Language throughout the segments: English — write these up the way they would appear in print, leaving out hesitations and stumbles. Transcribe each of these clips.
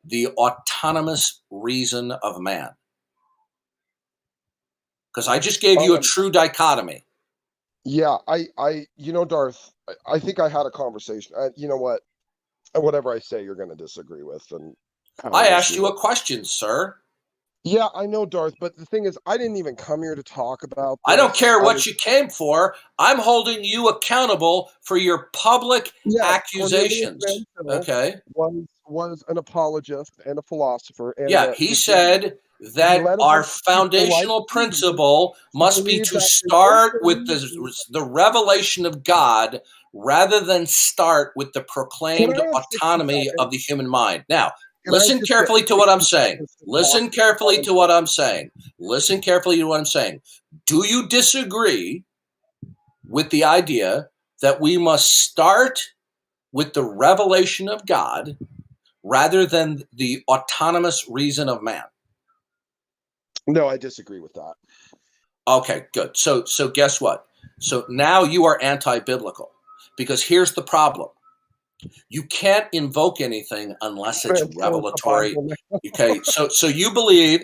the autonomous reason of man? Because I just gave you a true dichotomy. Yeah, Darth, I think I had a conversation. You know what? Whatever I say, you're going to disagree with. And I asked you a question, sir. Yeah, I know, Darth, but the thing is, I didn't even come here to talk about this. I don't care what you came for. I'm holding you accountable for your public accusations. Okay. Was an apologist and a philosopher. And he said that our foundational principle must be to start with the revelation of God rather than start with the proclaimed autonomy of the human mind. Now, listen carefully to what I'm saying. Listen carefully to what I'm saying. Listen carefully to what I'm saying. Do you disagree with the idea that we must start with the revelation of God rather than the autonomous reason of man? No, I disagree with that. Okay, good. So guess what? So now you are anti-biblical, because here's the problem. You can't invoke anything unless it's revelatory. Okay, so you believe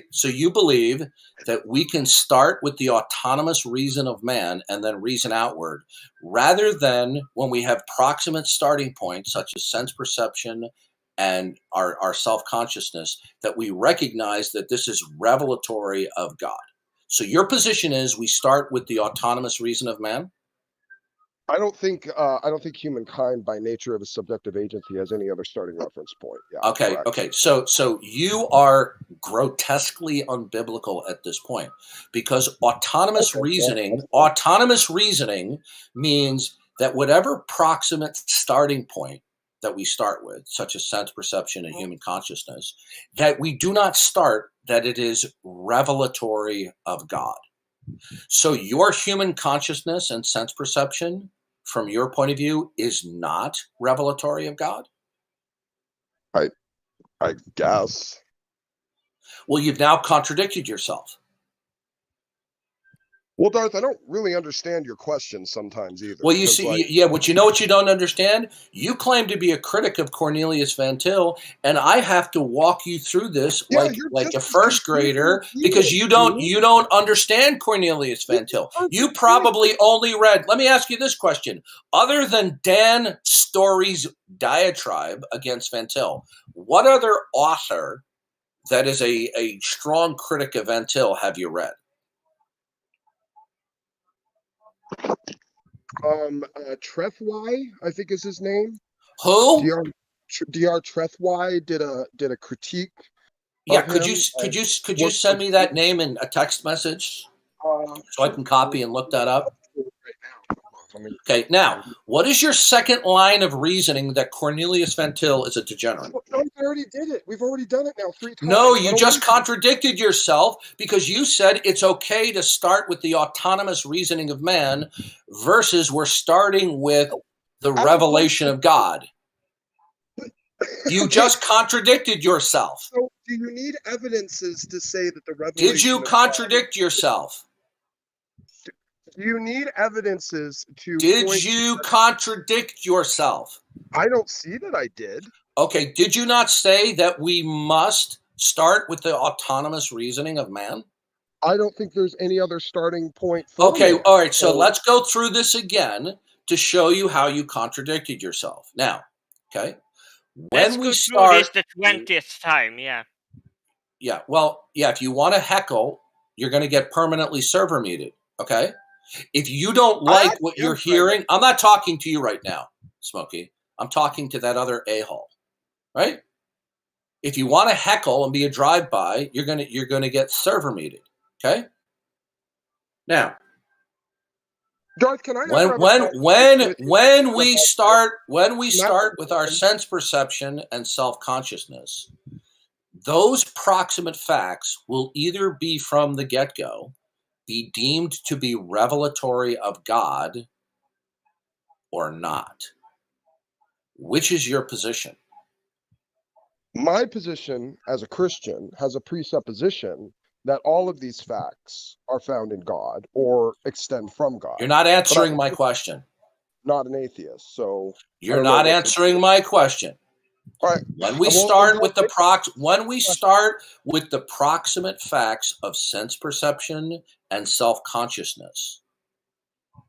that we can start with the autonomous reason of man and then reason outward, rather than when we have proximate starting points such as sense perception and our self-consciousness, that we recognize that this is revelatory of God. So your position is we start with the autonomous reason of man? I don't think humankind, by nature of a subjective agency, has any other starting reference point. Yeah. Okay. Correct. Okay. So you are grotesquely unbiblical at this point, because autonomous reasoning means that whatever proximate starting point that we start with, such as sense perception and human consciousness, that we do not start that it is revelatory of God. So your human consciousness and sense perception, from your point of view, is not revelatory of God? I guess. Well, you've now contradicted yourself. Well, Darth, I don't really understand your question sometimes either. Well, you see, but you know what you don't understand? You claim to be a critic of Cornelius Van Til, and I have to walk you through this like a first grader, because you don't understand Cornelius Van Til. You probably only read. Let me ask you this question: other than Dan Story's diatribe against Van Til, what other author that is a strong critic of Van Til have you read? Trethwy, I think is his name. Who? Dr. Trethwy did a critique. Yeah, could you send me that name in a text message so I can copy and look that up? Okay, now, what is your second line of reasoning that Cornelius Van Til is a degenerate? No, we already did it. We've already done it now 3 times. No, you just contradicted yourself, because you said it's okay to start with the autonomous reasoning of man versus we're starting with the revelation of God. You just contradicted yourself. So do you need evidences to say that the revelation? Did you contradict yourself? You need evidences to. Did you contradict yourself? I don't see that I did. Okay, did you not say that we must start with the autonomous reasoning of man? I don't think there's any other starting point. Okay, all right, so let's go through this again to show you how you contradicted yourself. Now, okay, when we start this the 20th time, yeah. Yeah, well, yeah, if you want to heckle, you're going to get permanently server muted, okay? If you don't like what you're hearing, I'm not talking to you right now, Smokey. I'm talking to that other a-hole, right? If you want to heckle and be a drive-by, you're gonna get server muted, okay? Now, Darth, can I when we start with our sense perception and self-consciousness, those proximate facts will either be from the get-go, be deemed to be revelatory of God, or not. Which is your position? My position as a Christian has a presupposition that all of these facts are found in God or extend from God. You're not answering my question. Not an atheist, so you're not answering my question. All right. When we start with the proximate facts of sense perception and self-consciousness,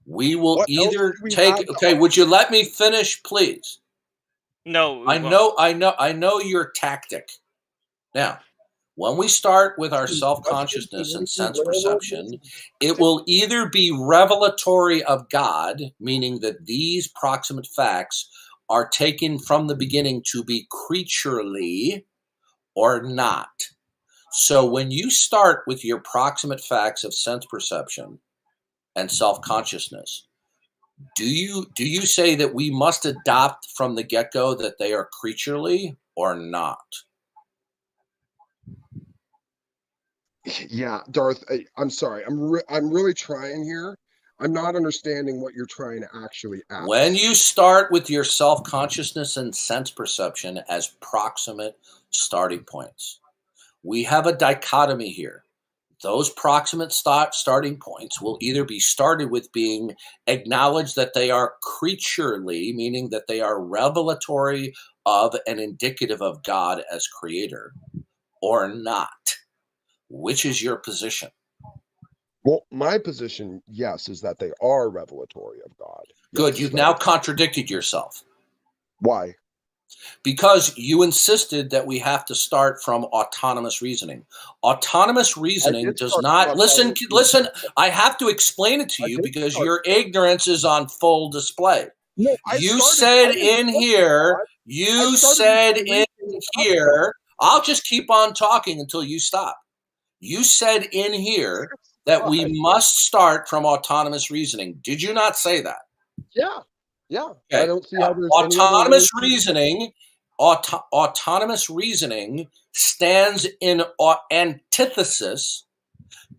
we will What else either do we take. have to Okay, would you let me finish, please? No, we I won't. know your tactic. Now, when we start with our self-consciousness and sense perception, it will either be revelatory of God, meaning that these proximate facts are taken from the beginning to be creaturely, or not. So when you start with your proximate facts of sense perception and self-consciousness, do you say that we must adopt from the get-go that they are creaturely or not? Yeah, Darth, I'm sorry. I'm really trying here. I'm not understanding what you're trying to actually When ask. you start with your self-consciousness and sense perception as proximate starting points, we have a dichotomy here. Those proximate starting points will either be started with being acknowledged that they are creaturely, meaning that they are revelatory of and indicative of God as creator, or not. Which is your position? Well, my position, yes, is that they are revelatory of God. Good. Yes, You've that now is. contradicted yourself. Why? Because you insisted that we have to start from autonomous reasoning. Autonomous I reasoning did does start from not listen. autonomous Listen, reasoning. I have to explain it to I you did because start. your ignorance is on full display. No, You said I didn't in start with here, God. I you started with said my in reasoning about God. here, I'll just keep on talking until you stop. You said in here that we God. must start from autonomous reasoning. Did you not say that? Yeah, yeah. I Okay. don't see Now, how there's any other way. autonomous reasoning stands in antithesis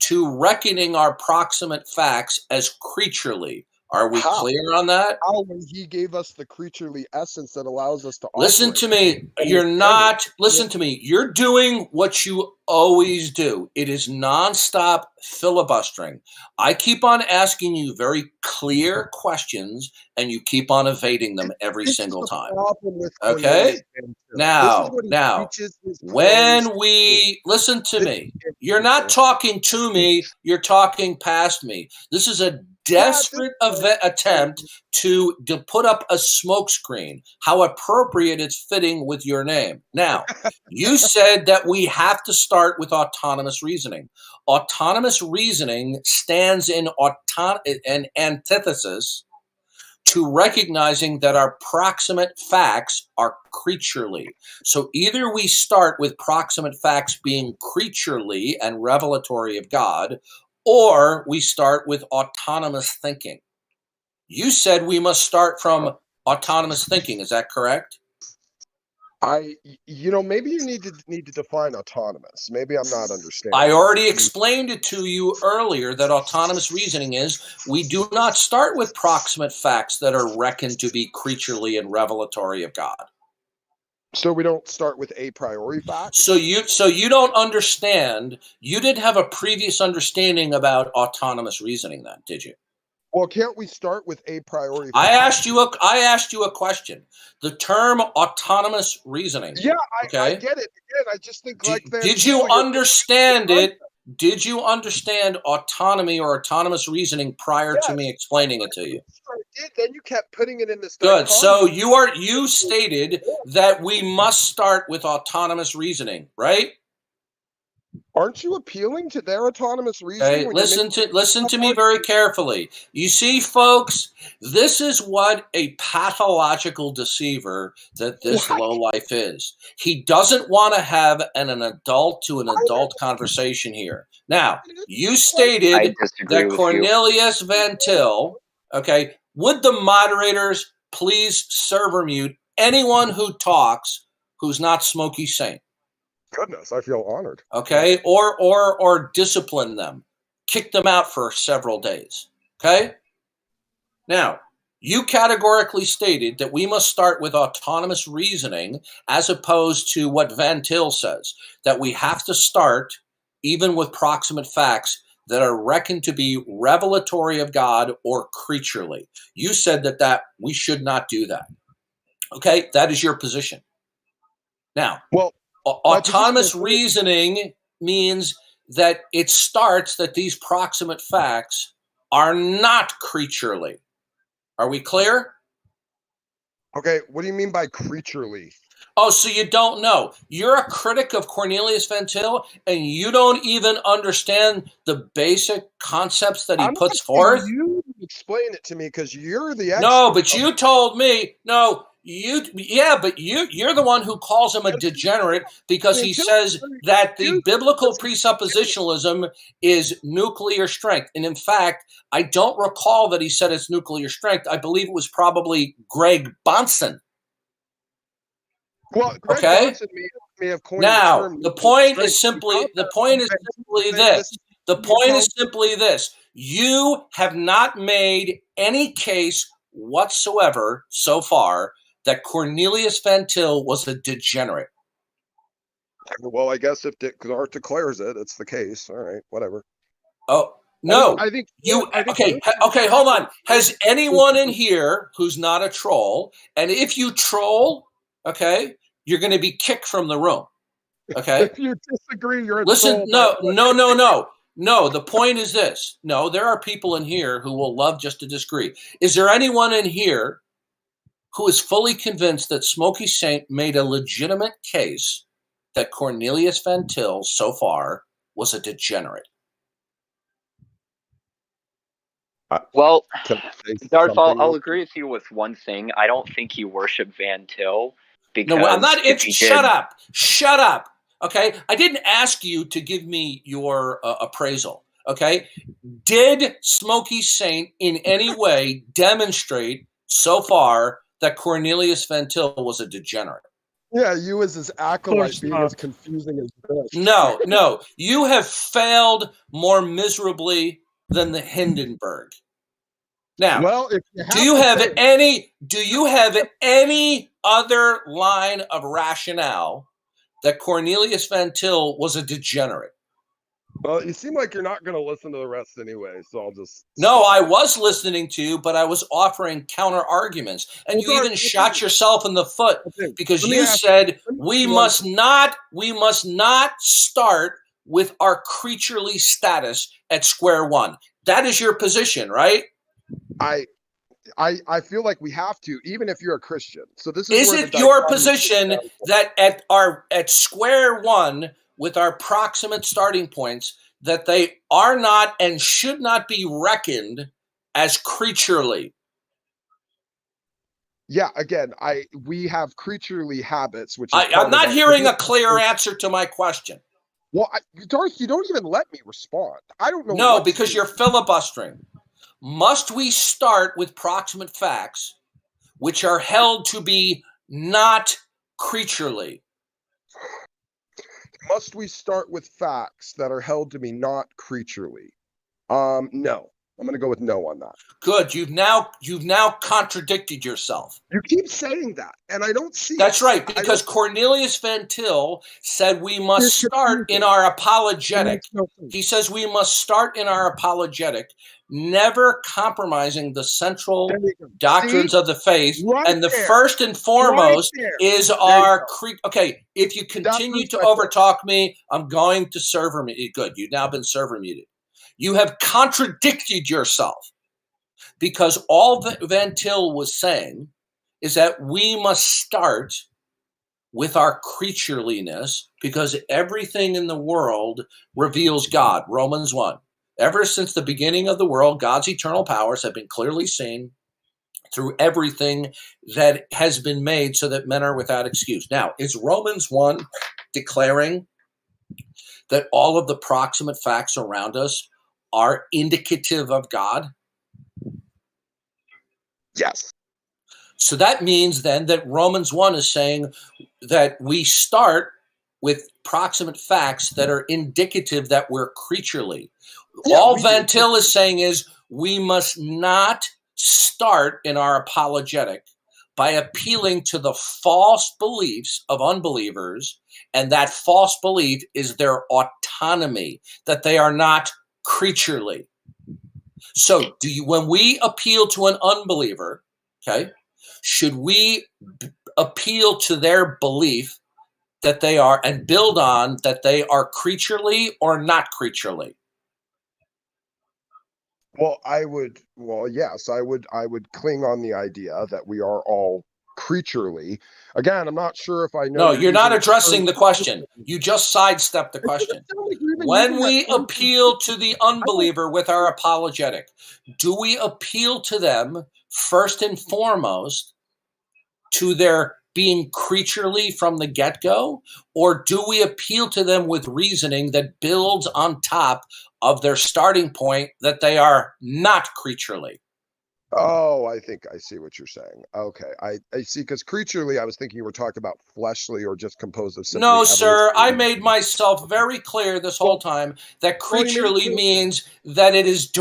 to reckoning our proximate facts as creaturely. Are we How? clear on that? How when he gave us the creaturely essence that allows us to Listen operate to me. and Listen to me. You're doing what you always do. It is nonstop filibustering. I keep on asking you very clear questions and you keep on evading them every This is single the time. problem with Okay? Cornelius Van Til. This is Now, what he now, teaches his clones when to do. we listen to This me, is you're not inconsiderate. talking to me, you're talking past me. This is a Yeah, at this desperate point, attempt to put up a smokescreen. How appropriate it's fitting with your name. Now, you said that we have to start with autonomous reasoning. Autonomous reasoning stands in an antithesis to recognizing that our proximate facts are creaturely. So either we start with proximate facts being creaturely and revelatory of God, or we start with autonomous thinking. You said we must start from autonomous thinking. Is that correct? maybe you need to define autonomous. Maybe I'm not understanding. I already explained it to you earlier that autonomous reasoning is we do not start with proximate facts that are reckoned to be creaturely and revelatory of God. So we don't start with a priori facts. So you don't understand. You didn't have a previous understanding about autonomous reasoning, then, did you? Well, can't we start with a priori I facts? I asked you a question. The term autonomous reasoning. Yeah, Okay. I get it. Again, I just think like Van Did Til, you understand it? Did you understand autonomy or autonomous reasoning prior to me explaining it to you? I did. Then you kept putting it in this. Good. So you stated that we must start with autonomous reasoning, right? Aren't you appealing to their autonomous reasoning? Okay, listen to me very carefully. You see, folks, this is what a pathological deceiver that this lowlife is. He doesn't want to have an adult to an adult conversation here. Now, you stated that Cornelius Van Til, okay, would the moderators please server mute anyone who talks who's not Smokey Saint? Goodness, I feel honored. Okay, or discipline them, kick them out for several days. Okay. Now, you categorically stated that we must start with autonomous reasoning as opposed to what Van Til says, that we have to start even with proximate facts that are reckoned to be revelatory of God or creaturely. You said that we should not do that. Okay, that is your position. Now, Well, autonomous reasoning means that it starts that these proximate facts are not creaturely. Are we clear? Okay, what do you mean by creaturely? Oh, so you don't know. You're a critic of Cornelius Van Til, and you don't even understand the basic concepts that he puts forth? You explain it to me because you're the expert. No, but you told me. No, but you're the one who calls him a degenerate because he says that the biblical presuppositionalism is nuclear strength. And in fact, I don't recall that he said it's nuclear strength. I believe it was probably Greg Bonson. Well, Greg Bonson may have coined now, the term. The point is simply this. The point is simply this. You have not made any case whatsoever so far that Cornelius Van Til was a degenerate. Well, I guess if Darth declares it, it's the case. All right, whatever. Oh, no. I think okay, hold on. Has anyone in here who's not a troll, and if you troll, okay, you're going to be kicked from the room. Okay? If you disagree, you're a troll. No, the point is this. No, there are people in here who will love just to disagree. Is there anyone in here who is fully convinced that Smokey Saint made a legitimate case that Cornelius Van Til so far was a degenerate? Well, Darth, I'll agree with you with one thing. I don't think he worshipped Van Til. Because no, I'm not. Shut up. Okay, I didn't ask you to give me your appraisal. Okay, did Smokey Saint in any way demonstrate so far that Cornelius Van Til was a degenerate? Yeah, you as his acolyte being as confusing as this. No, you have failed more miserably than the Hindenburg. Now, well, do you have any other line of rationale that Cornelius Van Til was a degenerate? Well, you seem like you're not going to listen to the rest anyway, so I'll just... No, I was listening to you, but I was offering counter arguments, and you even shot yourself in the foot because you said we must not start with our creaturely status at square one. That is your position, right? I feel like we have to, even if you're a Christian. So this is it your position that at square one with our proximate starting points that they are not and should not be reckoned as creaturely? Yeah, again, we have creaturely habits, which I'm not hearing a clear answer to my question. Well, Darth, you don't even let me respond. I don't know. No, because you're filibustering. Must we start with proximate facts, which are held to be not creaturely? Must we start with facts that are held to be not creaturely? No. I'm going to go with no on that. Good. You've now contradicted yourself. You keep saying that, and I don't see. That's right, because Cornelius Van Til said we must start in our apologetic. He says we must start in our apologetic, never compromising the central doctrines of the faith. And the first and foremost is our okay. If you continue to overtalk me, I'm going to server mute. Good. You've now been server muted. You have contradicted yourself because all that Van Til was saying is that we must start with our creatureliness because everything in the world reveals God. Romans 1. Ever since the beginning of the world, God's eternal powers have been clearly seen through everything that has been made so that men are without excuse. Now, is Romans 1 declaring that all of the proximate facts around us are indicative of God? Yes. So that means then that Romans 1 is saying that we start with proximate facts that are indicative that we're creaturely. Yeah, all Van Til is saying is we must not start in our apologetic by appealing to the false beliefs of unbelievers, and that false belief is their autonomy, that they are not creaturely. So when we appeal to an unbeliever, okay, should we appeal to their belief that they are, and build on that they are creaturely or not creaturely? Well, yes, I would cling on the idea that we are all creaturely. Again, I'm not sure if I know. No, you're not addressing the question. You just sidestepped the question. When we appeal to the unbeliever with our apologetic, do we appeal to them first and foremost to their being creaturely from the get-go, or do we appeal to them with reasoning that builds on top of their starting point that they are not creaturely? Oh, I think I see what you're saying. Okay, I see, because creaturely, I was thinking you were talking about fleshly or just composed of simply. No, sir, I made myself very clear this whole time that creaturely means that it is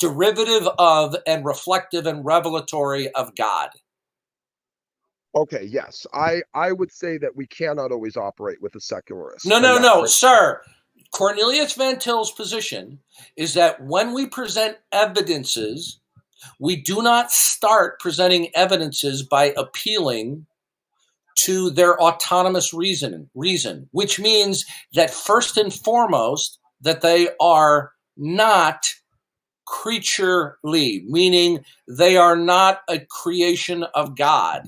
derivative of and reflective and revelatory of God. Okay, yes. I would say that we cannot always operate with a secularist. No, sir. Cornelius Van Til's position is that when we present evidences, we do not start presenting evidences by appealing to their autonomous reason, which means that first and foremost, that they are not creaturely, meaning they are not a creation of God.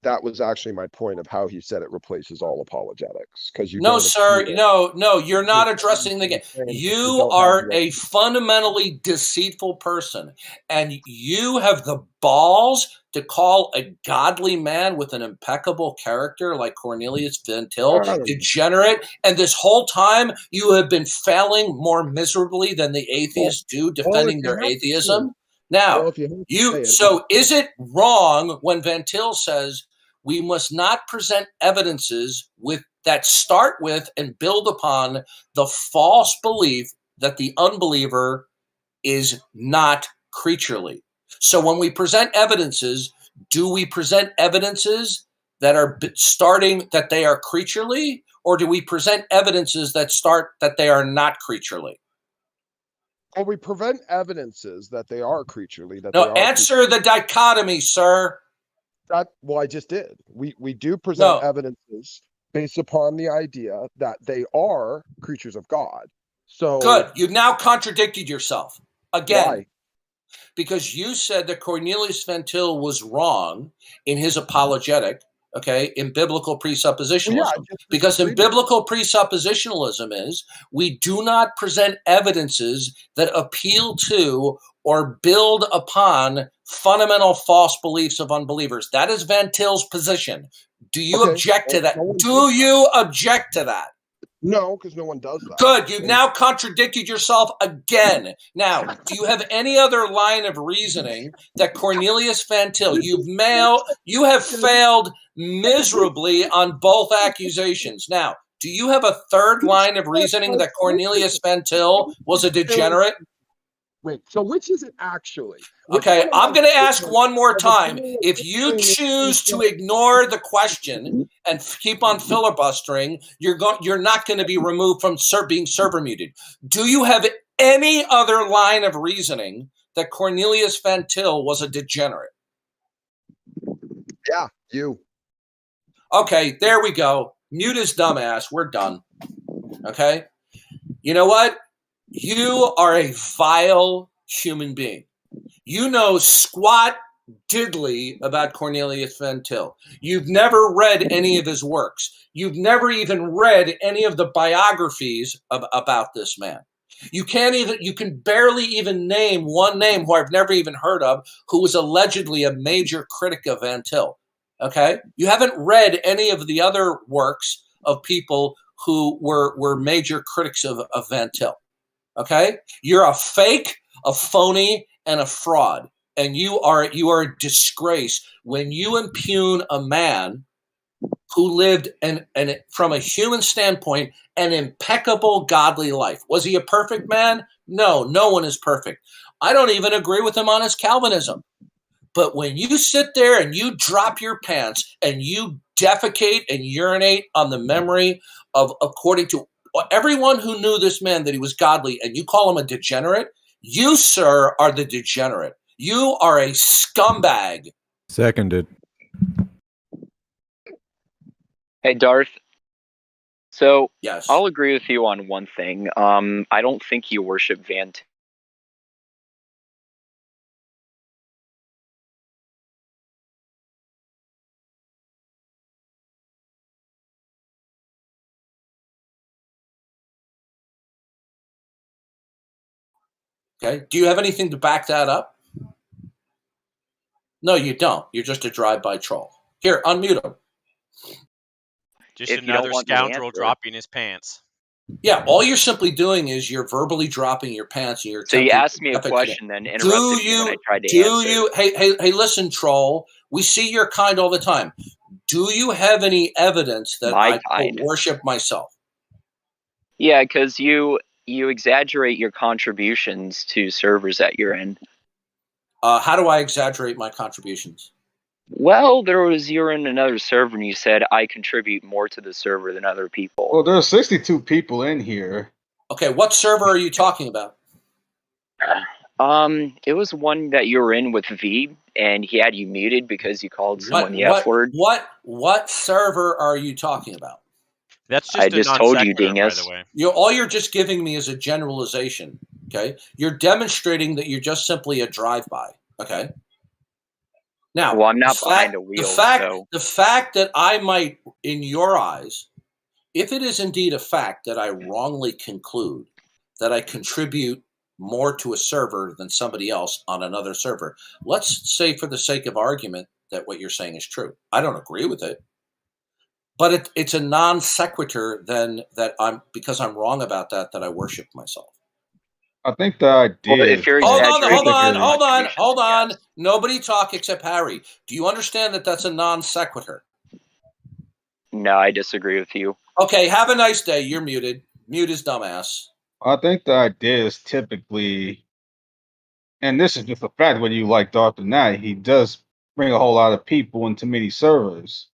That was actually my point of how he said it replaces all apologetics, because you. No, sir. No, you're not addressing the game. You are a fundamentally deceitful person, and you have the balls to call a godly man with an impeccable character like Cornelius Van Til degenerate, and this whole time you have been failing more miserably than the atheists do defending their atheism. Now, so is it wrong when Van Til says we must not present evidences that start with and build upon the false belief that the unbeliever is not creaturely? So when we present evidences, do we present evidences that are starting that they are creaturely, or do we present evidences that start that they are not creaturely? Well, we prevent evidences that they are creaturely. Answer the dichotomy, sir. I just did. We do present evidences based upon the idea that they are creatures of God. So good. You've now contradicted yourself again. Why? Because you said that Cornelius Van Til was wrong in his apologetic, in biblical presuppositionalism. Because in biblical presuppositionalism is we do not present evidences that appeal to or build upon fundamental false beliefs of unbelievers. That is Van Til's position. Do you object to that? Do you object to that? No, because no one does that. Good. You've now contradicted yourself again. Now, do you have any other line of reasoning that Cornelius Van Til, you have failed miserably on both accusations. Now, do you have a third line of reasoning that Cornelius Van Til was a degenerate? Wait, so which is it actually? Okay, I'm going to ask one more time. If you choose to ignore the question and keep on filibustering, you're not going to be removed from being server muted. Do you have any other line of reasoning that Cornelius Van Til was a degenerate? Yeah, you. Okay, there we go. Mute his dumbass. We're done. Okay? You know what? You are a vile human being. You know squat diddly about Cornelius Van Til. You've never read any of his works. You've never even read any of the biographies about this man. You can barely even name one name who I've never even heard of who was allegedly a major critic of Van Til. Okay? You haven't read any of the other works of people who were major critics of Van Til. Okay? You're a fake, a phony, and a fraud. And you are a disgrace when you impugn a man who lived and from a human standpoint an impeccable godly life. Was he a perfect man? No one is perfect. I don't even agree with him on his Calvinism. But when you sit there and you drop your pants and you defecate and urinate on the memory of, according to everyone who knew this man, that he was godly, and you call him a degenerate, you, sir, are the degenerate. You are a scumbag. Seconded. Hey, Darth. So Yes. I'll agree with you on one thing. I don't think you worship Van. Okay. Do you have anything to back that up? No, you don't. You're just a drive-by troll. Here, unmute him. Just If you don't another want me to scoundrel answer. dropping his pants. Yeah, all you're simply doing is you're verbally dropping your pants and you're So you attempting asked me a epic question, then do interrupted me when I tried to answer. you hey listen, troll, we see your kind all the time. Do you have any evidence that My I kind. worship myself? Yeah, because you exaggerate your contributions to servers that you're in. How do I exaggerate my contributions? Well, you were in another server and you said I contribute more to the server than other people. Well, there are 62 people in here. Okay, what server are you talking about? It was one that you were in with V, and he had you muted because you called someone the F word. What server are you talking about? That's just I a just non told you, sequitur, by dingus. the way. All you're just giving me is a generalization. Okay, you're demonstrating that you're just simply a drive-by. Okay. Now, well, I'm not behind a wheel. The fact that I might, in your eyes, if it is indeed a fact that I wrongly conclude that I contribute more to a server than somebody else on another server, let's say for the sake of argument that what you're saying is true. I don't agree with it, but it's a non sequitur then that because I'm wrong about that I worship myself. I think the idea. Well, if you're hold exaggerating on. Nobody talk except Harry. Do you understand that that's a non sequitur? No, I disagree with you. Okay, have a nice day. You're muted. Mute his dumbass. I think the idea is typically, and this is just a fact, whether you like Darth or not, he does bring a whole lot of people into many servers.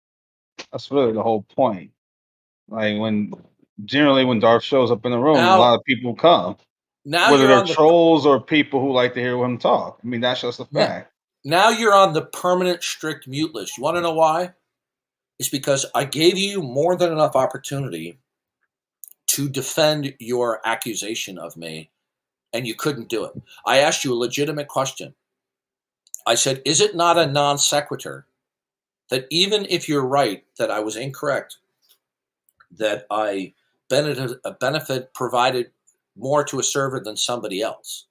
That's really the whole point. Like generally when Darth shows up in the room, a lot of people come. Now whether they're trolls or people who like to hear him talk. I mean, that's just a fact. Now you're on the permanent strict mute list. You want to know why? It's because I gave you more than enough opportunity to defend your accusation of me, and you couldn't do it. I asked you a legitimate question. I said, is it not a non sequitur that even if you're right that I was incorrect, that I benefit provided more to a server than somebody else?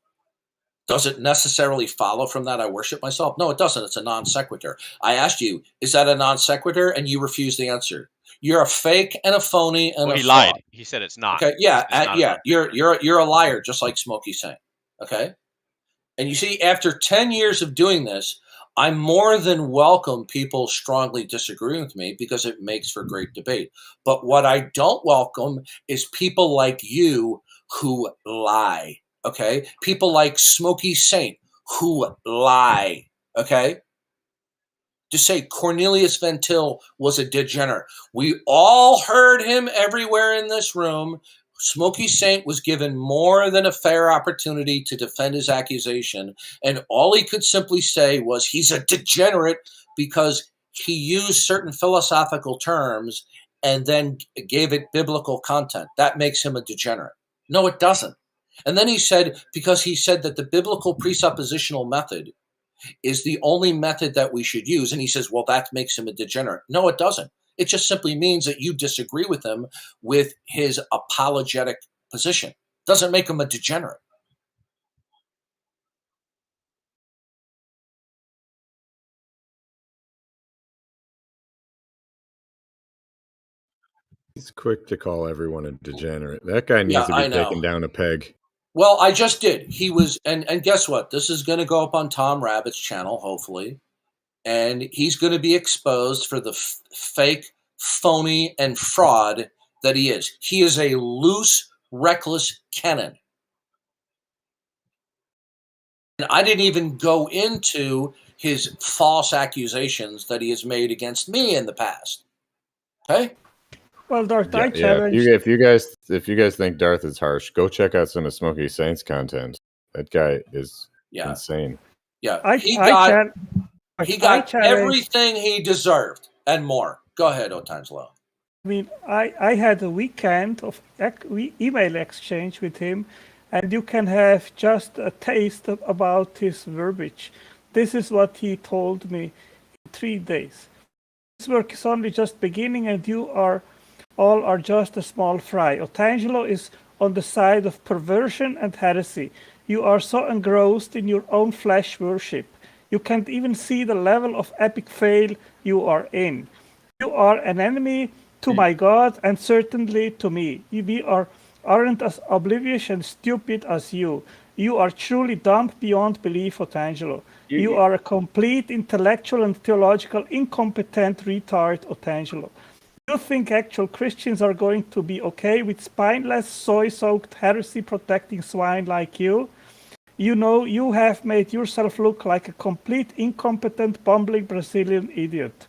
Does it necessarily follow from that I worship myself? No, it doesn't. It's a non sequitur. I asked you, is that a non sequitur? And you refused the answer. You're a fake and a phony and well, a he fraud. lied. He said it's not. Okay, yeah, you're a liar, just like Smokey's saying. Okay, and you see, after 10 years of doing this, I more than welcome people strongly disagreeing with me because it makes for great debate. But what I don't welcome is people like you who lie. Okay, people like Smokey Saint who lie. Okay. To say Cornelius Van Til was a degenerate. We all heard him everywhere in this room. Smokey Saint was given more than a fair opportunity to defend his accusation, and all he could simply say was he's a degenerate because he used certain philosophical terms and then gave it biblical content. That makes him a degenerate. No, it doesn't. And then he said, because he said that the biblical presuppositional method is the only method that we should use. And he says, well, that makes him a degenerate. No, it doesn't. It just simply means that you disagree with him with his apologetic position. Doesn't make him a degenerate. He's quick to call everyone a degenerate. That guy needs to be taken down a peg. Well, I just did. He was, and guess what? This is going to go up on Tom Rabbit's channel, hopefully. And he's going to be exposed for the fake, phony, and fraud that he is. He is a loose, reckless cannon. And I didn't even go into his false accusations that he has made against me in the past. Okay? Well, Darth, I challenge. If you guys think Darth is harsh, go check out some of Smokey Saint's content. That guy is insane. Yeah, he got everything he deserved and more. Go ahead, O times low. I mean, I had a weekend of email exchange with him, and you can have just a taste about his verbiage. This is what he told me in 3 days. This work is only just beginning, and you all are just a small fry. Otangelo is on the side of perversion and heresy. You are so engrossed in your own flesh worship. You can't even see the level of epic fail you are in. You are an enemy to my God and certainly to me. We aren't as oblivious and stupid as you. You are truly dumb beyond belief, Otangelo. You are a complete intellectual and theological incompetent retard, Otangelo. You think actual Christians are going to be okay with spineless, soy-soaked, heresy-protecting swine like you? You know, you have made yourself look like a complete, incompetent, bumbling Brazilian idiot.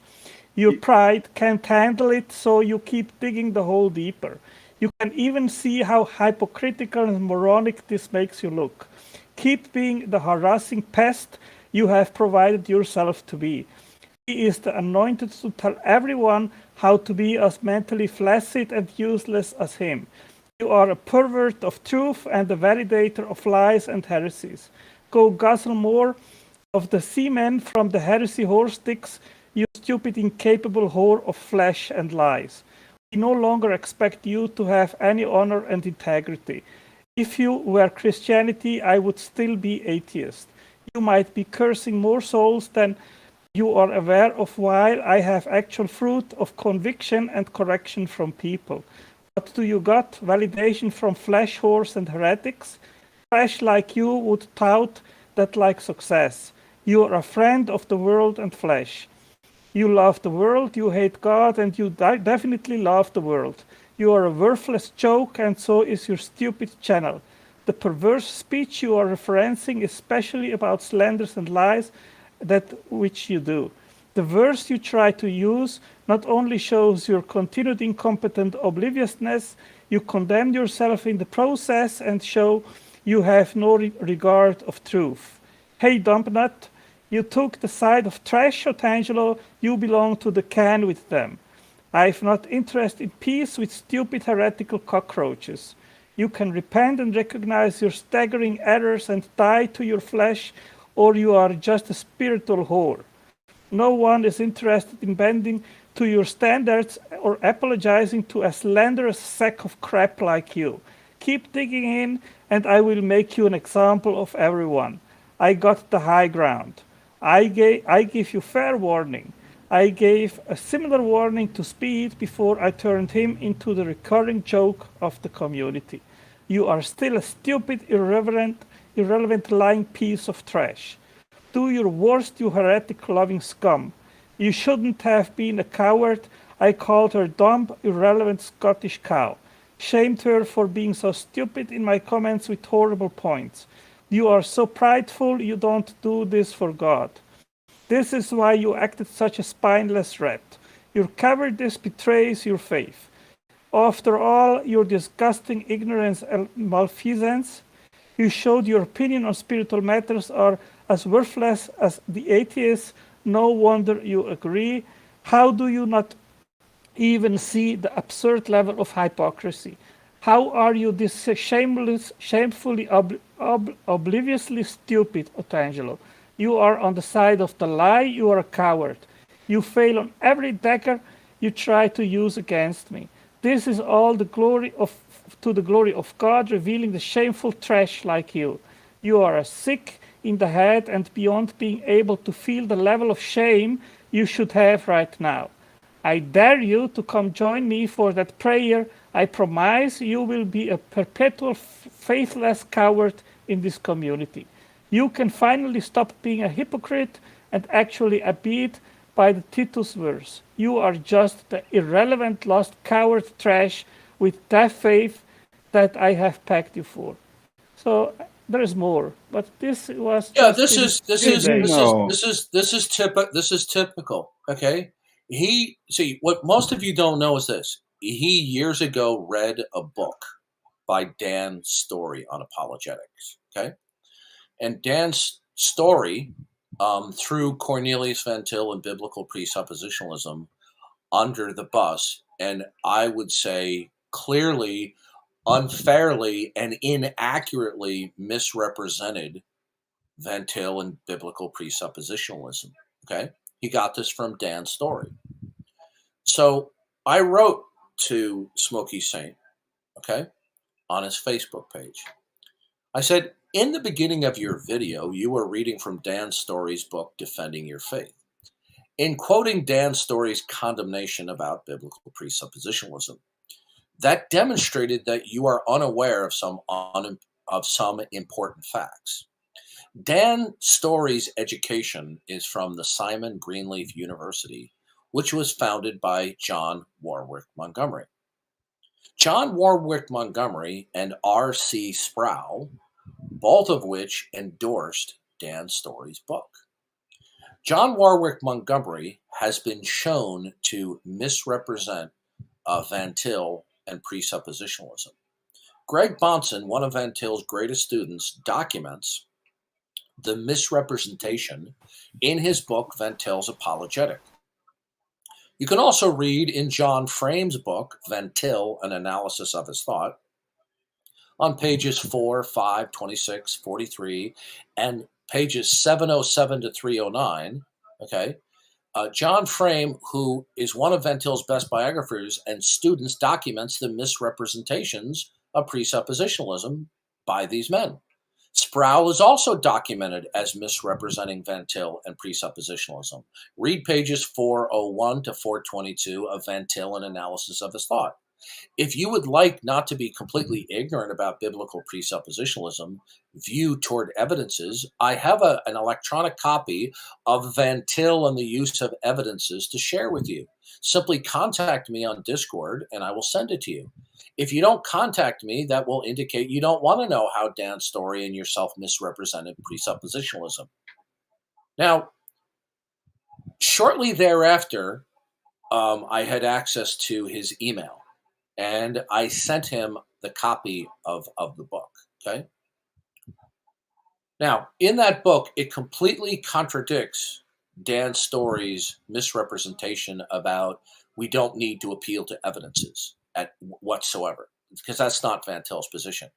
Your pride can't handle it, so you keep digging the hole deeper. You can even see how hypocritical and moronic this makes you look. Keep being the harassing pest you have provided yourself to be. He is the anointed to tell everyone how to be as mentally flaccid and useless as him. You are a pervert of truth and a validator of lies and heresies. Go guzzle more of the semen from the heresy horse sticks, you stupid, incapable whore of flesh and lies. We no longer expect you to have any honor and integrity. If you were Christianity, I would still be atheist. You might be cursing more souls than you are aware of, while I have actual fruit of conviction and correction from people. What do you got? Validation from flesh whores and heretics? Flesh like you would tout that like success. You are a friend of the world and flesh. You love the world, you hate God, and you definitely love the world. You are a worthless joke, and so is your stupid channel. The perverse speech you are referencing, especially about slanders and lies, that which you do. The verse you try to use not only shows your continued incompetent obliviousness, you condemn yourself in the process and show you have no regard of truth. Hey, dumpnut, you took the side of trash, Otangelo, you belong to the can with them. I've not interest in peace with stupid heretical cockroaches. You can repent and recognize your staggering errors and die to your flesh, or you are just a spiritual whore. No one is interested in bending to your standards or apologizing to a slanderous sack of crap like you. Keep digging in, and I will make you an example of everyone. I got the high ground. I give you fair warning. I gave a similar warning to Speed before I turned him into the recurring joke of the community. You are still a stupid, irrelevant lying piece of trash. Do your worst, you heretic-loving scum. You shouldn't have been a coward. I called her dumb, irrelevant Scottish cow. Shamed her for being so stupid in my comments with horrible points. You are so prideful, you don't do this for God. This is why you acted such a spineless rat. Your cowardice betrays your faith. After all your disgusting ignorance and malfeasance, you showed your opinion on spiritual matters are as worthless as the atheists. No wonder you agree. How do you not even see the absurd level of hypocrisy? How are you this shamefully, obliviously stupid, Otangelo? You are on the side of the lie. You are a coward. You fail on every dagger you try to use against me. This is all to the glory of God, revealing the shameful trash like you. You are sick in the head and beyond being able to feel the level of shame you should have right now. I dare you to come join me for that prayer. I promise you will be a perpetual faithless coward in this community. You can finally stop being a hypocrite and actually abide by the Titus verse. You are just the irrelevant lost coward trash with that faith that I have packed you for. So there is more, but this was this is typical. Okay, what most of you don't know is this. He years ago read a book by Dan Story on apologetics. Okay, and Dan's Story, through Cornelius Van Til and biblical presuppositionalism, under the bus, and I would say clearly, unfairly, and inaccurately misrepresented Van Til and biblical presuppositionalism. Okay, he got this from Dan Story. So I wrote to Smokey Saint, okay, on his Facebook page. I said, in the beginning of your video, you were reading from Dan Story's book, Defending Your Faith. In quoting Dan Story's condemnation about biblical presuppositionalism, that demonstrated that you are unaware of some important facts. Dan Story's education is from the Simon Greenleaf University, which was founded by John Warwick Montgomery. John Warwick Montgomery and R.C. Sproul, both of which endorsed Dan Story's book. John Warwick Montgomery has been shown to misrepresent Van Til and presuppositionalism. Greg Bahnsen, one of Van Til's greatest students, documents the misrepresentation in his book, Van Til's Apologetic. You can also read in John Frame's book, Van Til, An Analysis of His Thought, on pages 4, 5, 26, 43, and pages 707 to 309, okay? John Frame, who is one of Van Til's best biographers and students, documents the misrepresentations of presuppositionalism by these men. Sproul is also documented as misrepresenting Van Til and presuppositionalism. Read pages 401 to 422 of Van Til, An Analysis of His Thought. If you would like not to be completely ignorant about biblical presuppositionalism, view toward evidences, I have an electronic copy of Van Til and the Use of Evidences to share with you. Simply contact me on Discord and I will send it to you. If you don't contact me, that will indicate you don't want to know how Dan Story and yourself misrepresented presuppositionalism. Now, shortly thereafter, I had access to his email, and I sent him the copy of the book, okay? Now, in that book, it completely contradicts Dan Story's misrepresentation about we don't need to appeal to evidences whatsoever, because that's not Van Til's position.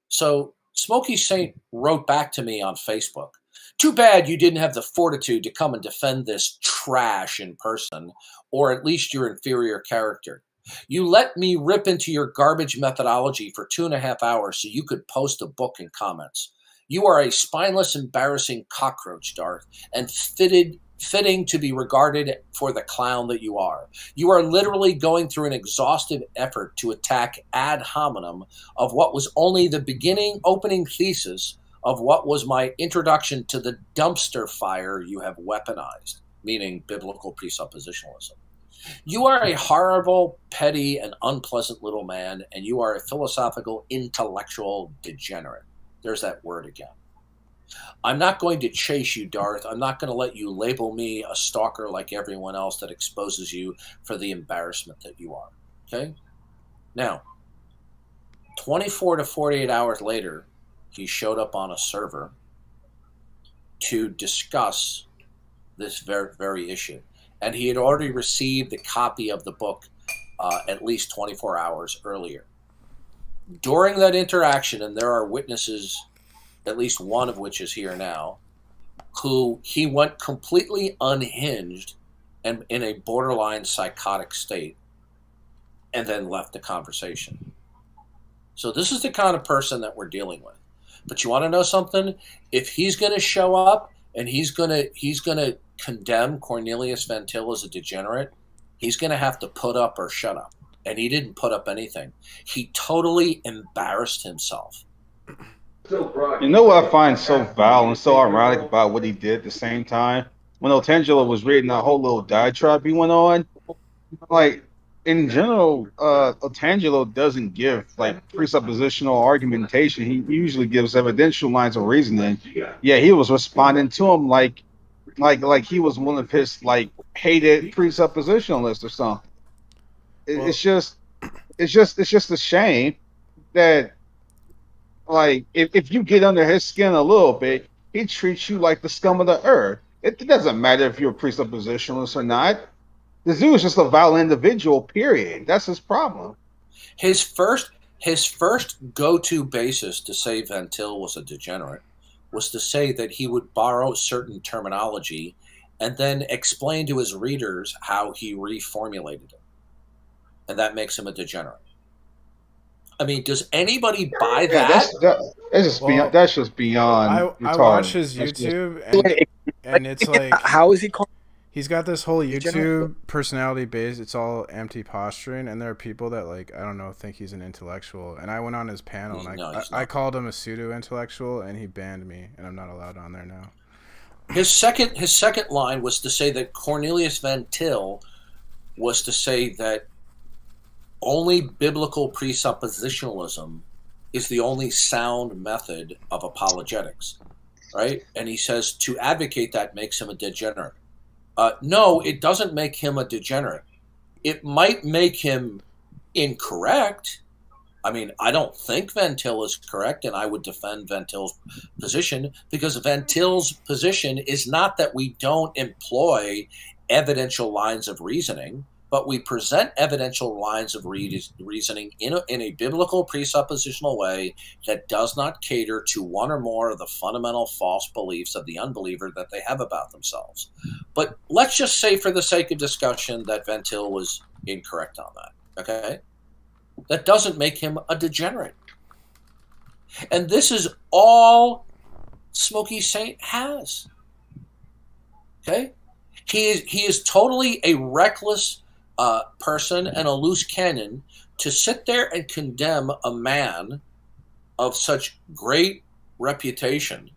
So Smokey Saint wrote back to me on Facebook, too bad you didn't have the fortitude to come and defend this trash in person, or at least your inferior character. You let me rip into your garbage methodology for 2.5 hours so you could post a book in comments. You are a spineless, embarrassing cockroach, Darth, and fitting to be regarded for the clown that you are. You are literally going through an exhaustive effort to attack ad hominem of what was only the opening thesis of what was my introduction to the dumpster fire you have weaponized, meaning biblical presuppositionalism. You are a horrible, petty, and unpleasant little man, and you are a philosophical, intellectual degenerate. There's that word again. I'm not going to chase you, Darth. I'm not going to let you label me a stalker like everyone else that exposes you for the embarrassment that you are. Okay? Now, 24 to 48 hours later, he showed up on a server to discuss this very issue. And he had already received a copy of the book at least 24 hours earlier. During that interaction, and there are witnesses, at least one of which is here now, who he went completely unhinged and in a borderline psychotic state and then left the conversation. So this is the kind of person that we're dealing with. But you want to know something? If he's going to show up and he's going to condemn Cornelius Van Til as a degenerate, he's going to have to put up or shut up. And he didn't put up anything. He totally embarrassed himself. You know what I find so vile and so ironic about what he did at the same time? When Otangelo was reading that whole little diatribe he went on, like, in general, Otangelo doesn't give, like, presuppositional argumentation. He usually gives evidential lines of reasoning. Yeah, he was responding to him like he was one of his, like, hated presuppositionalists or something. It's just a shame that, like, if you get under his skin a little bit, he treats you like the scum of the earth. It doesn't matter if you're a presuppositionalist or not. The dude is just a violent individual, period. That's his problem. His first go-to basis to say Van Til was a degenerate was to say that he would borrow certain terminology and then explain to his readers how he reformulated it. And that makes him a degenerate. I mean, does anybody buy that? That's just beyond. I watch his YouTube, and it's like, how is he called? He's got this whole YouTube personality base. It's all empty posturing, and there are people that, like, I don't know, think he's an intellectual. And I went on his panel, and I called him a pseudo-intellectual, and he banned me, and I'm not allowed on there now. His second line was to say that Cornelius Van Til was to say that only biblical presuppositionalism is the only sound method of apologetics, right? And he says to advocate that makes him a degenerate. No, it doesn't make him a degenerate. It might make him incorrect. I mean, I don't think Van Til is correct, and I would defend Van Til's position, because Van Til's position is not that we don't employ evidential lines of reasoning, but we present evidential lines of reasoning in a biblical presuppositional way that does not cater to one or more of the fundamental false beliefs of the unbeliever that they have about themselves. But let's just say, for the sake of discussion, that Van Til was incorrect on that, okay? That doesn't make him a degenerate. And this is all Smokey Saint has, okay? He is totally a reckless person and a loose cannon to sit there and condemn a man of such great reputation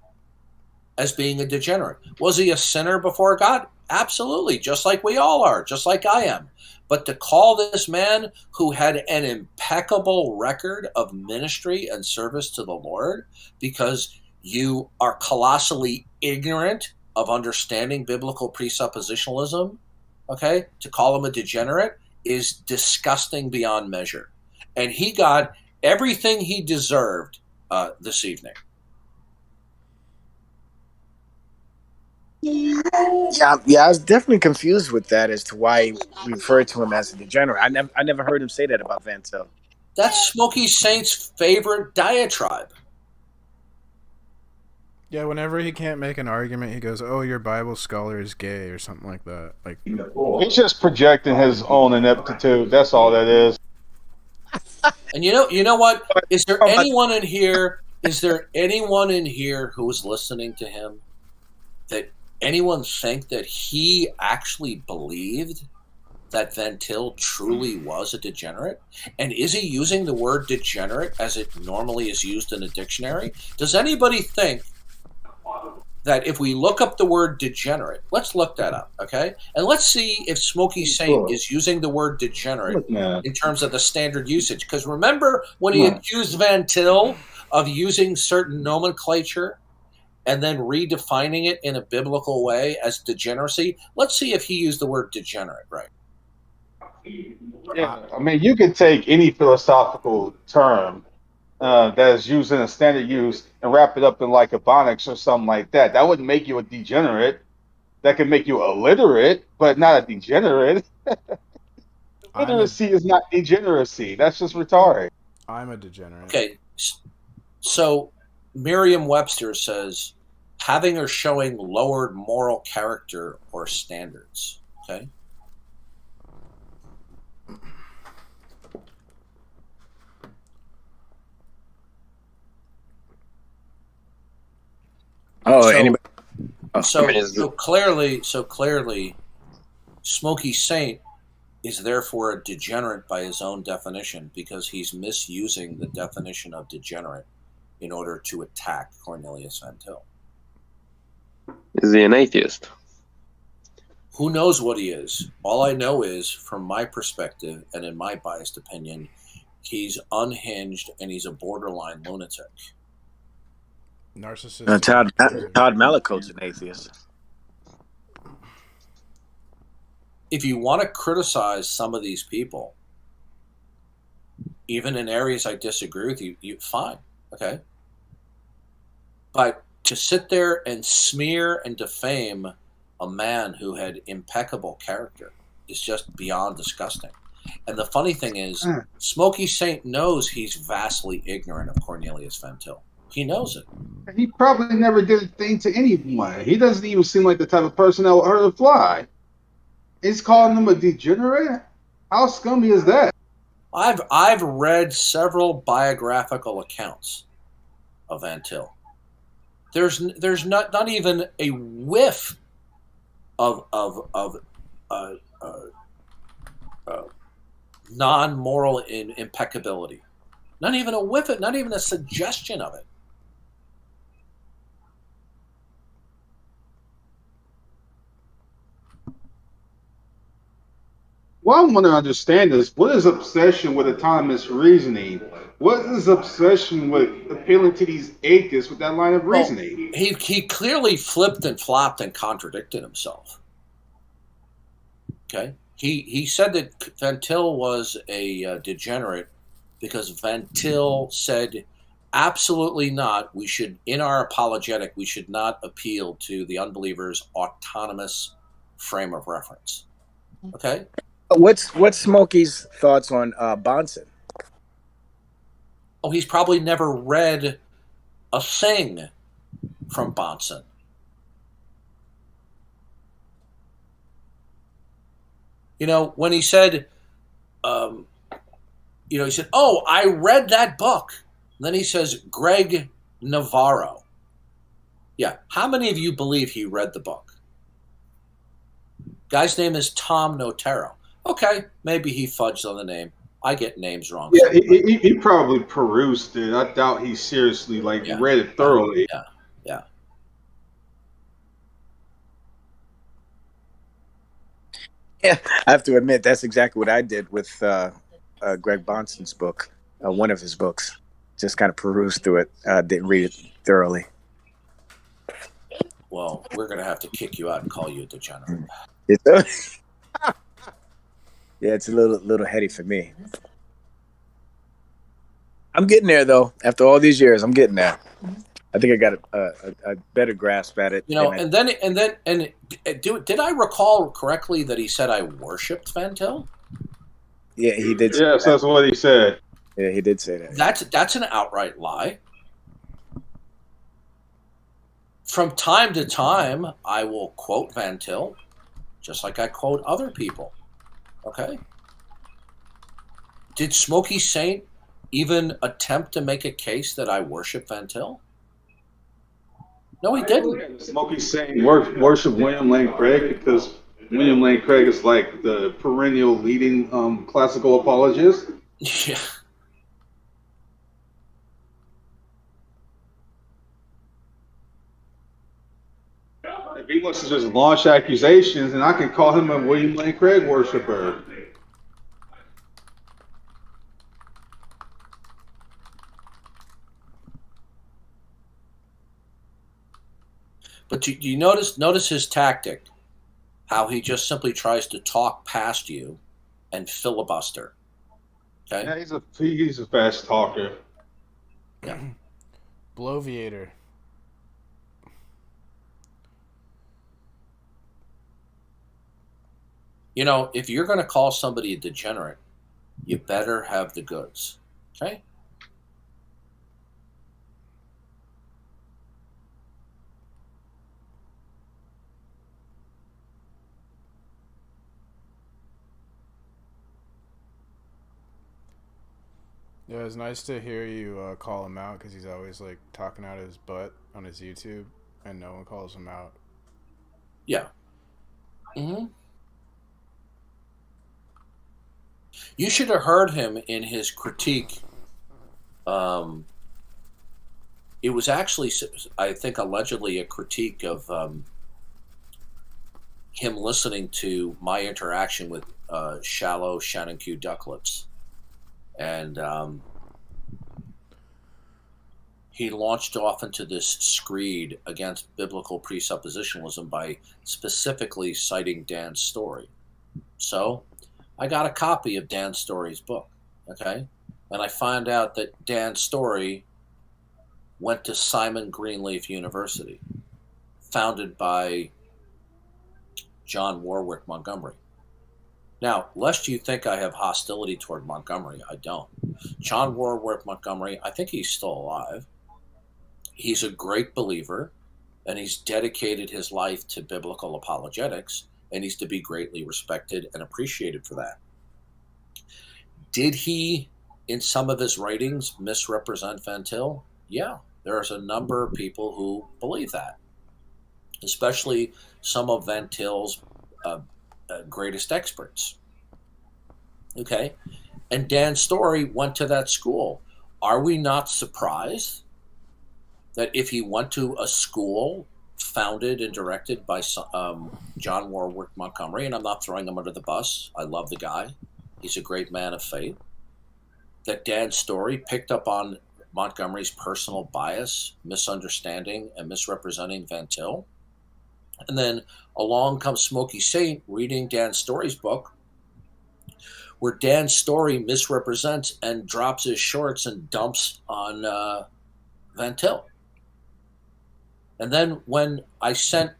as being a degenerate. Was he a sinner before God? Absolutely, just like we all are, just like I am. But to call this man, who had an impeccable record of ministry and service to the Lord, because you are colossally ignorant of understanding biblical presuppositionalism, okay, to call him a degenerate is disgusting beyond measure. And he got everything he deserved this evening. Yeah, I was definitely confused with that as to why we referred to him as a degenerate. I never heard him say that about Van Til. That's Smokey Saint's favorite diatribe. Yeah, whenever he can't make an argument, he goes, "Oh, your Bible scholar is gay," or something like that. Like, he's just projecting his own ineptitude. That's all that is. And you know what? Is there anyone in here? Is there anyone in here who is listening to him that anyone think that he actually believed that Van Til truly was a degenerate? And is he using the word degenerate as it normally is used in a dictionary? Does anybody think that if we look up the word degenerate, let's look that up, okay? And let's see if Smokey Saint is using the word degenerate in terms of the standard usage. Because remember when he accused Van Til of using certain nomenclature and then redefining it in a biblical way as degeneracy? Let's see if he used the word degenerate right. Yeah, I mean, you could take any philosophical term that is used in a standard use and wrap it up in like Ebonics or something like that. That wouldn't make you a degenerate. That could make you illiterate, but not a degenerate. Literacy is not degeneracy. That's just retarded. I'm a degenerate. Okay, so Merriam-Webster says having or showing lowered moral character or standards. Okay. So clearly, Smokey Saint is therefore a degenerate by his own definition, because he's misusing the definition of degenerate in order to attack Cornelius Van Til. Is he an atheist? Who knows what he is? All I know is, from my perspective and in my biased opinion, he's unhinged and he's a borderline lunatic. Narcissistic. Todd Mallicoat's an atheist. If you want to criticize some of these people, even in areas I disagree with you fine, okay? But to sit there and smear and defame a man who had impeccable character, beyond disgusting. And the funny thing is, Smokey Saint knows he's vastly ignorant of Cornelius Van Til. He knows it. He probably never did a thing to anyone. He doesn't even seem like the type of person that would hurt a fly. He's calling him a degenerate? How scummy is that? I've read several biographical accounts of Van Til. There's not even a whiff of non-moral impeccability. Not even a whiff of it. Not even a suggestion of it. What I want to understand is, what is obsession with autonomous reasoning? What is obsession with appealing to these atheists with that line of reasoning? Well, he clearly flipped and flopped and contradicted himself. Okay? He said that Van Til was a degenerate because Van Til said, absolutely not. We should, in our apologetic, we should not appeal to the unbeliever's autonomous frame of reference. Okay? What's Smokey's thoughts on Bonson? Oh, he's probably never read a thing from Bonson. You know, when he said, he said, oh, I read that book. And then he says, Greg Navarro. Yeah. How many of you believe he read the book? Guy's name is Tom Notaro. Okay, maybe he fudged on the name. I get names wrong. Yeah, he probably perused it. I doubt he seriously read it thoroughly. Yeah. Yeah, I have to admit that's exactly what I did with Greg Bonson's book, one of his books. Just kind of perused through it. Didn't read it thoroughly. Well, we're gonna have to kick you out and call you a degenerate. Yeah, it's a little heady for me. I'm getting there though. After all these years, I'm getting there. I think I got a better grasp at it. You know, and did I recall correctly that he said I worshipped Van Til? Yeah, he did. Yes, that's what he said. Yeah, he did say that. That's an outright lie. From time to time, I will quote Van Til, just like I quote other people. Okay. Did Smokey Saint even attempt to make a case that I worship Van Til? No, he didn't. Smokey Saint worship William Lane Craig because William Lane Craig is like the perennial leading classical apologist. Yeah. If he wants to just launch accusations, and I can call him a William Lane Craig worshiper. But you notice his tactic, how he just simply tries to talk past you and filibuster. Okay? Yeah, he's a fast talker. Yeah. Bloviator. You know, if you're going to call somebody a degenerate, you better have the goods. Okay? Yeah, it's nice to hear you call him out because he's always like talking out his butt on his YouTube, and no one calls him out. Yeah. Mm-hmm. You should have heard him in his critique. It was actually, I think, allegedly a critique of him listening to my interaction with shallow Shannon Q ducklets. And he launched off into this screed against biblical presuppositionalism by specifically citing Dan's story. So I got a copy of Dan Story's book, okay? And I found out that Dan Story went to Simon Greenleaf University, founded by John Warwick Montgomery. Now, lest you think I have hostility toward Montgomery, I don't. John Warwick Montgomery, I think he's still alive. He's a great believer, and he's dedicated his life to biblical apologetics, and he's to be greatly respected and appreciated for that. Did he, in some of his writings, misrepresent Van Til? Yeah, there's a number of people who believe that, especially some of Van Til's greatest experts. Okay, and Dan Story went to that school. Are we not surprised that if he went to a school founded and directed by John Warwick Montgomery, and I'm not throwing him under the bus, I love the guy, he's a great man of faith, that Dan Story picked up on Montgomery's personal bias, misunderstanding, and misrepresenting Van Til? And then along comes Smokey Saint reading Dan Story's book, where Dan Story misrepresents and drops his shorts and dumps on Van Til. And then when I sent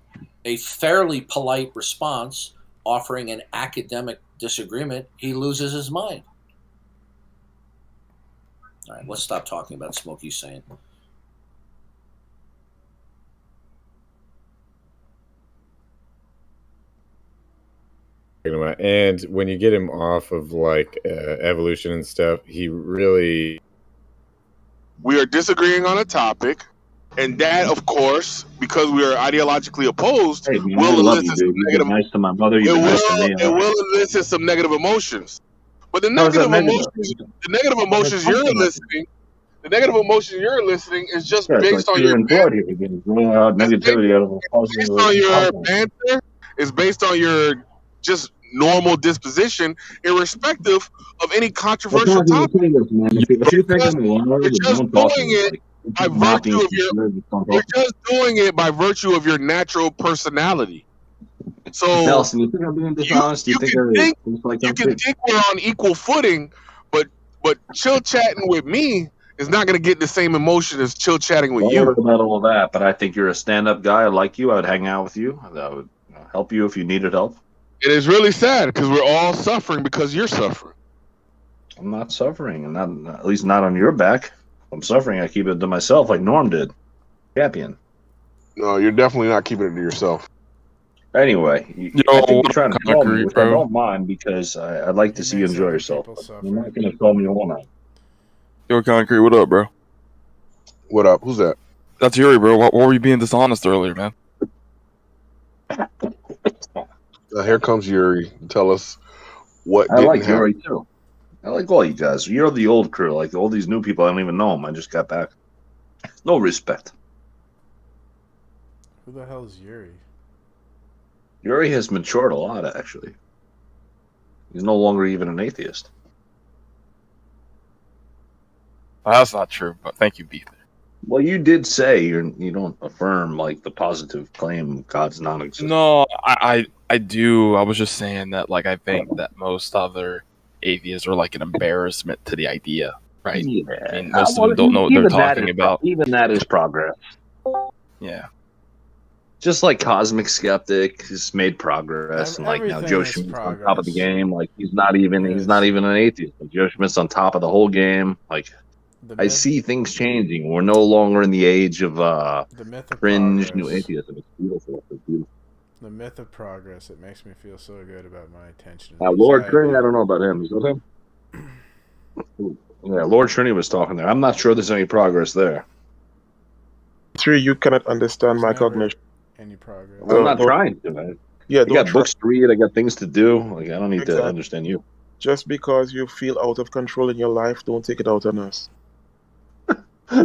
a fairly polite response offering an academic disagreement, he loses his mind. All right, let's stop talking about Smokey Saint. And when you get him off of like evolution and stuff, he really... We are disagreeing on a topic, and that, of course, because we are ideologically opposed, will elicit some negative. Nice to my mother. It will elicit some negative emotions. But the negative emotions you're eliciting, the negative emotion you're eliciting is just based on your negativity out of a based on your banter. It's based on your just normal disposition, irrespective of any controversial topic. You're just doing it by virtue of your. You're just doing it by virtue of your natural personality. So Nelson, you think I'm being dishonest? You can think we're on equal footing, but chill chatting with me is not going to get the same emotion as chill chatting with you. About all that, but I think you're a stand-up guy. I like you. I would hang out with you. I would help you if you needed help. It is really sad because we're all suffering because you're suffering. I'm not suffering, and not at least not on your back. I'm suffering. I keep it to myself, like Norm did. Champion. No, you're definitely not keeping it to yourself. Anyway, I think you're trying to call me, which I don't mind because I'd like to see you enjoy yourself. You're not going to call me all night. Yo, Concrete, what up, bro? What up? Who's that? That's Yuri, bro. What were you being dishonest earlier, man? Here comes Yuri. Tell us what. I like Yuri too. I like all you guys. You're the old crew. Like all these new people, I don't even know them. I just got back. No respect. Who the hell is Yuri? Yuri has matured a lot, actually. He's no longer even an atheist. Well, that's not true, but thank you, Beef. Well, you did say you don't affirm like the positive claim God's non-existent. No, I do. I was just saying that, like, I think that most other atheists are like an embarrassment to the idea, right? Yeah. And most of them don't know what they're talking about. Even that is progress. Yeah. Just like Cosmic Skeptic has made progress, and like now Joe Schmidt's on top of the game. Like he's not even an atheist. But Joe Schmidt's on top of the whole game. Like I see things changing. We're no longer in the age of fringe new atheism. It's beautiful. It's beautiful. The myth of progress. It makes me feel so good about my attention. Lord Trinity, I don't know about him. Is that him? Yeah, Lord Trinity was talking there. I'm not sure there's any progress there. Three, you cannot understand my cognition. Any progress? I'm not trying to, man. Yeah, I got books to read. I got things to do. Like I don't need to understand you. Just because you feel out of control in your life, don't take it out on us.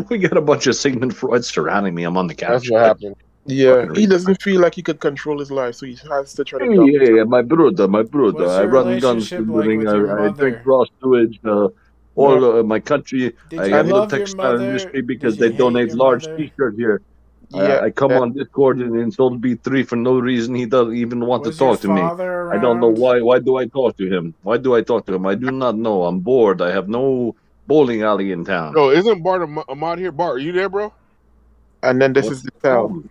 We got a bunch of Sigmund Freud surrounding me. I'm on the couch. That's what happened. Yeah, he doesn't feel like he could control his life, so he has to try to. Yeah, my brother. I run guns for living. I drink raw sewage. All my country. I have the textile industry because they donate large T-shirts here. Yeah, I come on Discord and insult B3 for no reason. He doesn't even want to talk to me. I don't know why. Why do I talk to him? I do not know. I'm bored. I have no bowling alley in town. No, isn't Bart Ahmad here? Bart, are you there, bro? And then this is the town.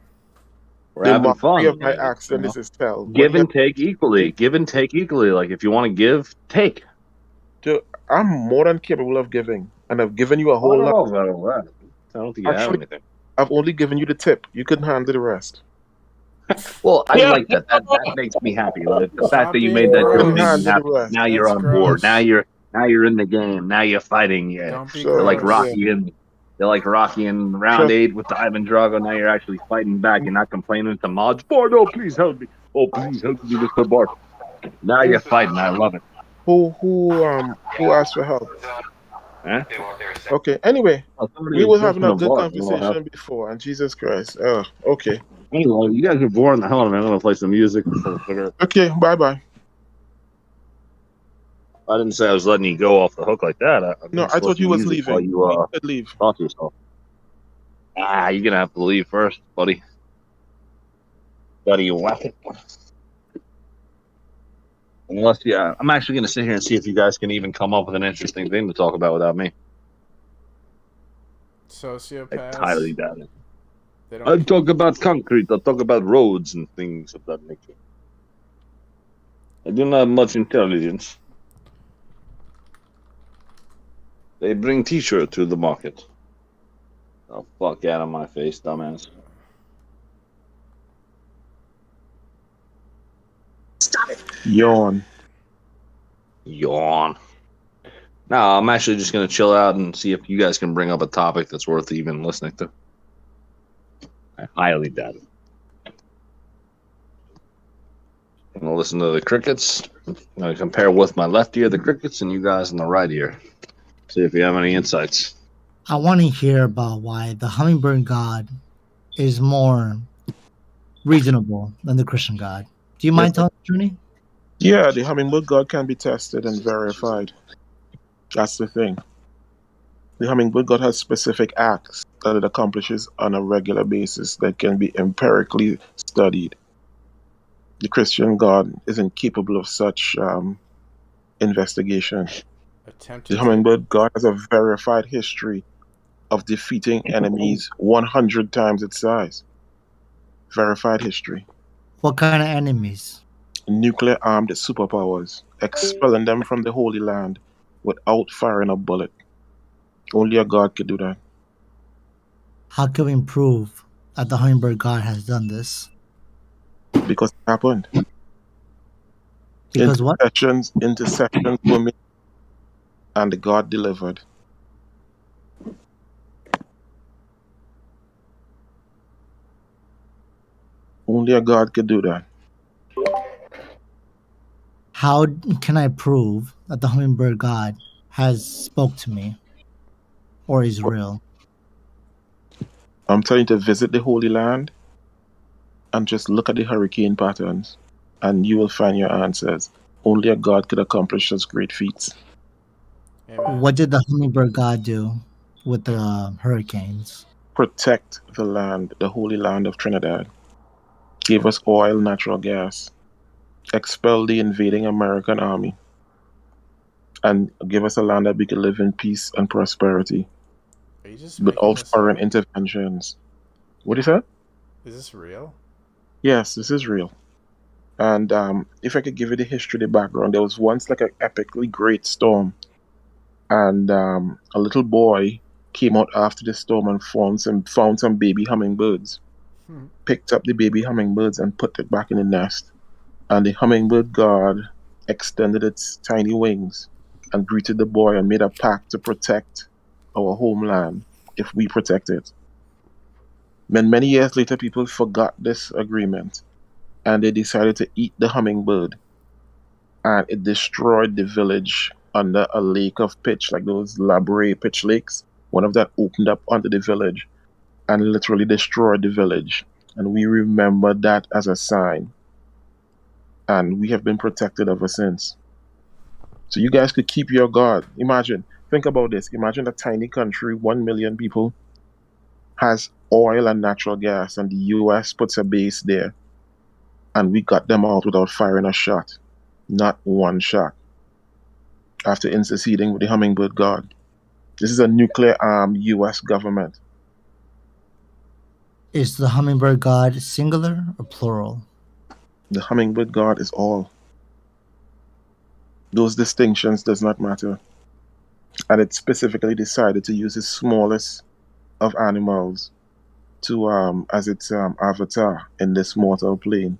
We're having fun. Of my accent is tell. Give and take equally. Give and take equally. Like if you want to give, take. I'm more than capable of giving, and I've given you a whole lot. I don't think you have anything. I've only given you the tip. You couldn't handle the rest. Well, I like that. That makes me happy. Like, the fact that you made that joke makes me happy. Now you're on board. Now you're in the game. Now you're fighting. Yeah, they're like Rocky and round 8 with the Ivan Drago. Now you're actually fighting back. You're not complaining to mods. Oh no, please help me. Oh, please help me, Mr. Bart. Now you're fighting. I love it. Who asked for help? Huh? Okay. Anyway, we were having a good conversation before, and Jesus Christ. Okay. Anyway, you guys are boring the hell out of me. I'm gonna play some music. Okay. Bye. I didn't say I was letting you go off the hook like that. I thought you was leaving. While you could leave. Talk to yourself. You're gonna have to leave first, buddy. Buddy, whack it. Unless, I'm actually gonna sit here and see if you guys can even come up with an interesting thing to talk about without me. Sociopaths. I highly doubt it. I'll talk about concrete. I'll talk about roads and things of that nature. I do not have much intelligence. They bring T-shirt to the market. Oh, fuck out of my face, dumbass. Stop it. Yawn. No, I'm actually just going to chill out and see if you guys can bring up a topic that's worth even listening to. I highly doubt it. I'm going to listen to the crickets. I'm going to compare with my left ear the crickets and you guys in the right ear. See if you have any insights. I want to hear about why the hummingbird god is more reasonable than the Christian god. Do you mind telling me, Trini? Yeah, the hummingbird god can be tested and verified. That's the thing. The hummingbird god has specific acts that it accomplishes on a regular basis that can be empirically studied. The Christian god isn't capable of such investigation. The hummingbird god has a verified history of defeating enemies 100 times its size. Verified history. What kind of enemies? Nuclear-armed superpowers, expelling them from the Holy Land without firing a bullet. Only a god could do that. How can we prove that the hummingbird god has done this? Because it happened. Because what? Interceptions were made, and the god delivered. Only a god could do that. How can I prove that the hummingbird god has spoke to me or is real? I'm telling you to visit the Holy Land and just look at the hurricane patterns and you will find your answers. Only a god could accomplish such great feats. What did the hummingbird god do with the hurricanes? Protect the land, the Holy Land of Trinidad. Gave us oil, natural gas. Expel the invading American army. And give us a land that we could live in peace and prosperity. Without foreign interventions. What is that? Is this real? Yes, this is real. And if I could give you the history, the background, there was once like an epically great storm. And a little boy came out after the storm and found some baby hummingbirds. Picked up the baby hummingbirds and put it back in the nest. And the hummingbird god extended its tiny wings and greeted the boy and made a pact to protect our homeland if we protect it. Then many years later, people forgot this agreement and they decided to eat the hummingbird. And it destroyed the village under a lake of pitch, like those Labray pitch lakes. One of that opened up onto the village and literally destroyed the village. And we remember that as a sign. And we have been protected ever since. So you guys could keep your God. Imagine, think about this. Imagine a tiny country, 1 million people, has oil and natural gas, and the US puts a base there. And we got them out without firing a shot. Not one shot. After interceding with the hummingbird god. This is a nuclear-armed US government. Is the hummingbird god singular or plural? The hummingbird god is all. Those distinctions does not matter. And it specifically decided to use the smallest of animals to as its avatar in this mortal plane.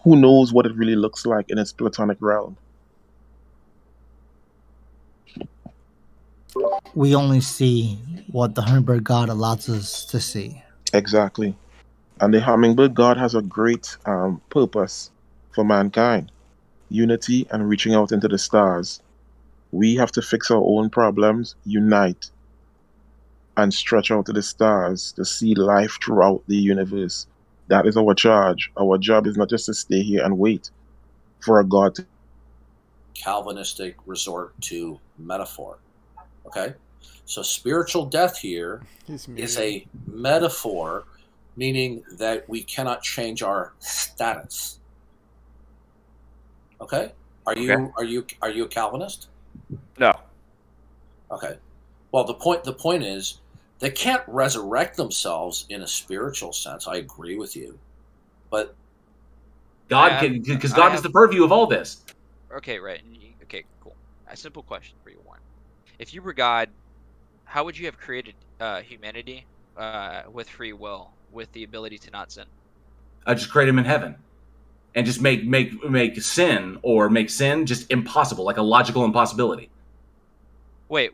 Who knows what it really looks like in its platonic realm? We only see what the hummingbird god allows us to see. Exactly. And the hummingbird god has a great purpose for mankind. Unity and reaching out into the stars. We have to fix our own problems, unite, and stretch out to the stars to see life throughout the universe. That is our charge. Our job is not just to stay here and wait for a God to... Calvinistic resort to metaphor. Okay? So spiritual death here is a metaphor, meaning that we cannot change our status. Okay? Are you a Calvinist? No. Okay. Well, the point is they can't resurrect themselves in a spiritual sense. I agree with you, but God can, because God is the purview of all this. Okay, right. Okay, cool. A simple question for you, Warren. If you were God, how would you have created humanity with free will, with the ability to not sin? I just create him in heaven, and just make sin just impossible, like a logical impossibility. Wait.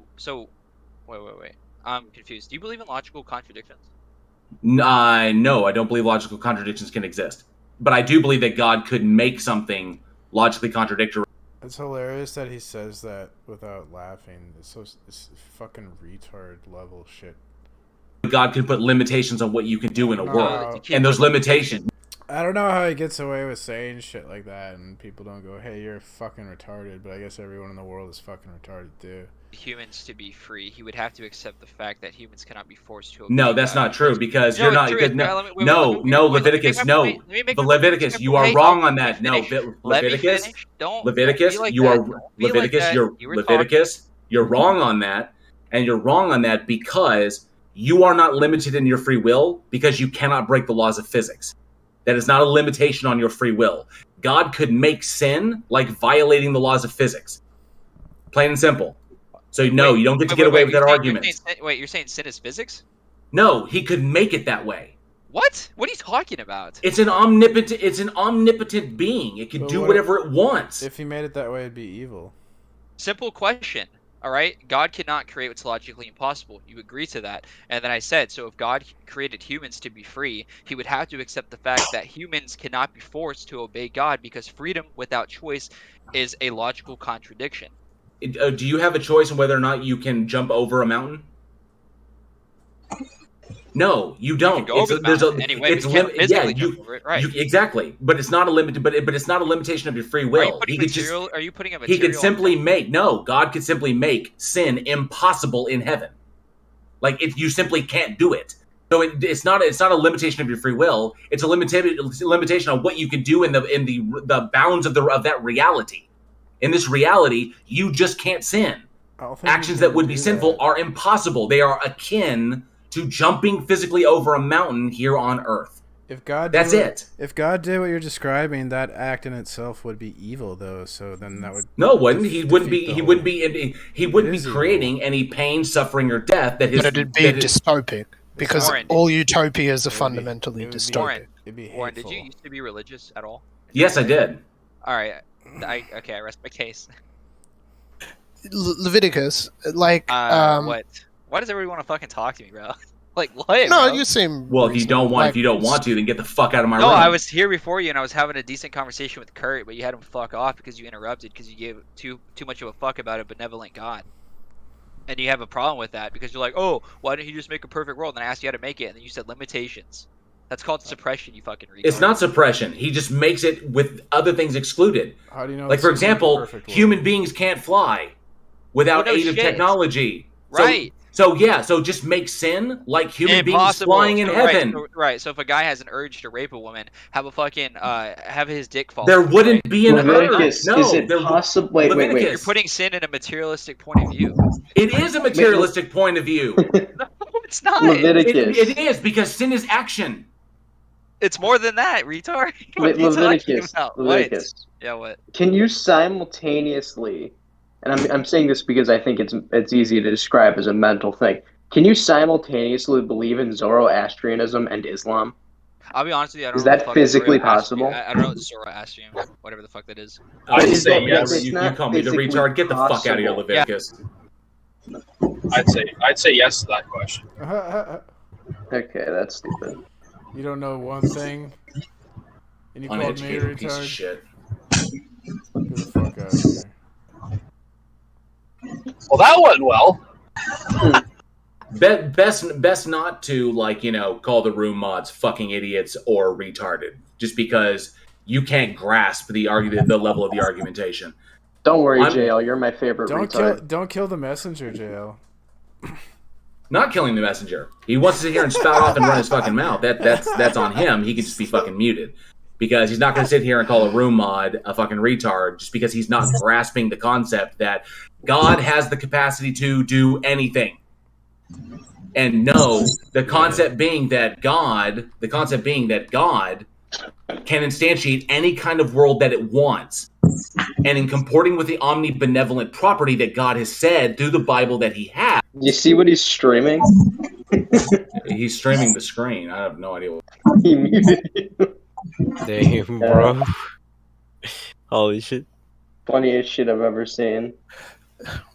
I'm confused. Do you believe in logical contradictions? No, I don't believe logical contradictions can exist. But I do believe that God could make something logically contradictory. It's hilarious that he says that without laughing. It's fucking retard level shit. God can put limitations on what you can do in a world. And those limitations... I don't know how he gets away with saying shit like that and people don't go, hey, you're fucking retarded, but I guess everyone in the world is fucking retarded too. Humans to be free, he would have to accept the fact that humans cannot be forced to obey. No, that's not true, because you're not... Leviticus, Leviticus, you are wrong on that. No, Leviticus, you're wrong on that, and you're wrong on that because you are not limited in your free will because you cannot break the laws of physics. That is not a limitation on your free will. God could make sin like violating the laws of physics. Plain and simple. So you don't get to get away with that argument. You're saying sin is physics? No, he could make it that way. What? What are you talking about? It's an omnipotent being. It can do whatever it wants. If he made it that way, it'd be evil. Simple question. All right, God cannot create what's logically impossible. You agree to that. And then I said, so if God created humans to be free, he would have to accept the fact that humans cannot be forced to obey God because freedom without choice is a logical contradiction. Do you have a choice on whether or not you can jump over a mountain? No, you don't. Exactly. But it's not a limit. But it's not a limitation of your free will. Are you putting a material? He could simply God could simply make sin impossible in heaven. Like you simply can't do it. So it's not a limitation of your free will. It's a limitation on what you can do in the bounds of that reality. In this reality, you just can't sin. Actions that would be sinful are impossible. They are akin to jumping physically over a mountain here on Earth. If God did what you're describing, that act in itself would be evil, though. So then that would no, wouldn't he? Wouldn't be creating any pain, suffering, or death that his. But it'd be dystopic because all utopias are fundamentally dystopic. Warren, did you used to be religious at all? Yes, I did. All right, I rest my case. Leviticus, like what? Why does everybody want to fucking talk to me, bro? Like what? No, bro? you seem. Well, if you don't want to, then get the fuck out of my room. No, I was here before you, and I was having a decent conversation with Kurt, but you had him fuck off because you interrupted because you gave too much of a fuck about a benevolent God, and you have a problem with that because you're like, oh, why didn't he just make a perfect world? And I asked you how to make it, and then you said limitations. That's called suppression, you fucking retard. It's not suppression. He just makes it with other things excluded. How do you know? Like for example, human beings can't fly without aid of technology. Right. So just make sin like human beings flying in heaven. Right. So if a guy has an urge to rape a woman, have a fucking have his dick fall. There wouldn't be an urge. No, is it possible? Wait. You're putting sin in a materialistic point of view. It is a materialistic point of view. No, It's not. It is, because sin is action. It's more than that, retard. Leviticus. Yeah, what? Can you simultaneously, and I'm saying this because I think it's easy to describe as a mental thing. Can you simultaneously believe in Zoroastrianism and Islam? I'll be honest with you. I don't Is know that physically possible? I don't know what Zoroastrian, whatever the fuck that is. I would say yes. You call me the retard. Get the fuck out of here, Leviticus. Yeah. I'd say yes to that question. Okay, that's stupid. You don't know one thing, and you called me a retard. Piece of shit. Get the fuck out of here. Well, that went well. Best not to, like, call the room mods fucking idiots or retarded, just because you can't grasp the level of the argumentation. Don't worry, JL. You're my favorite retard. Don't kill the messenger, JL. Not killing the messenger. He wants to sit here and spout off and run his fucking mouth. That's on him. He can just be fucking muted. Because he's not going to sit here and call a room mod a fucking retard just because he's not grasping the concept that God has the capacity to do anything. And no, the concept being that God can instantiate any kind of world that it wants. And in comporting with the omnibenevolent property that God has said through the Bible that he has. You see what he's streaming? He's streaming the screen. I have no idea what. He muted you. Damn, bro. Holy shit. Funniest shit I've ever seen.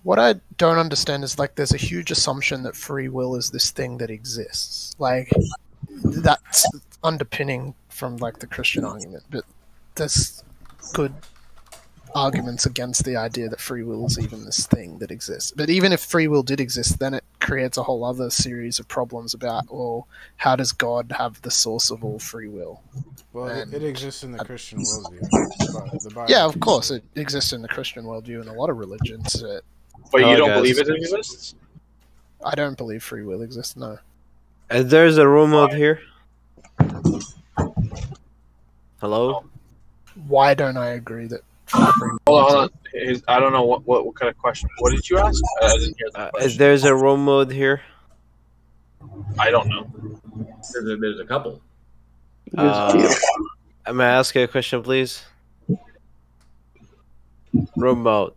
What I don't understand is, like, there's a huge assumption that free will is this thing that exists. Like, that's underpinning from, like, the Christian argument. But there's good arguments against the idea that free will is even this thing that exists. But even if free will did exist, then it creates a whole other series of problems about, well, how does God have the source of all free will? Well, it exists in the Christian worldview. The Bible yeah, of course, it exists in the Christian worldview and a lot of religions. But you don't believe it exists? I don't believe free will exists, no. There's a room out here. Hello? Why don't I agree that Hold on. I don't know what kind of question. What did you ask? I didn't hear that question. There's a room mode here. I don't know. There's a couple. May I ask you a question, please? Room mode.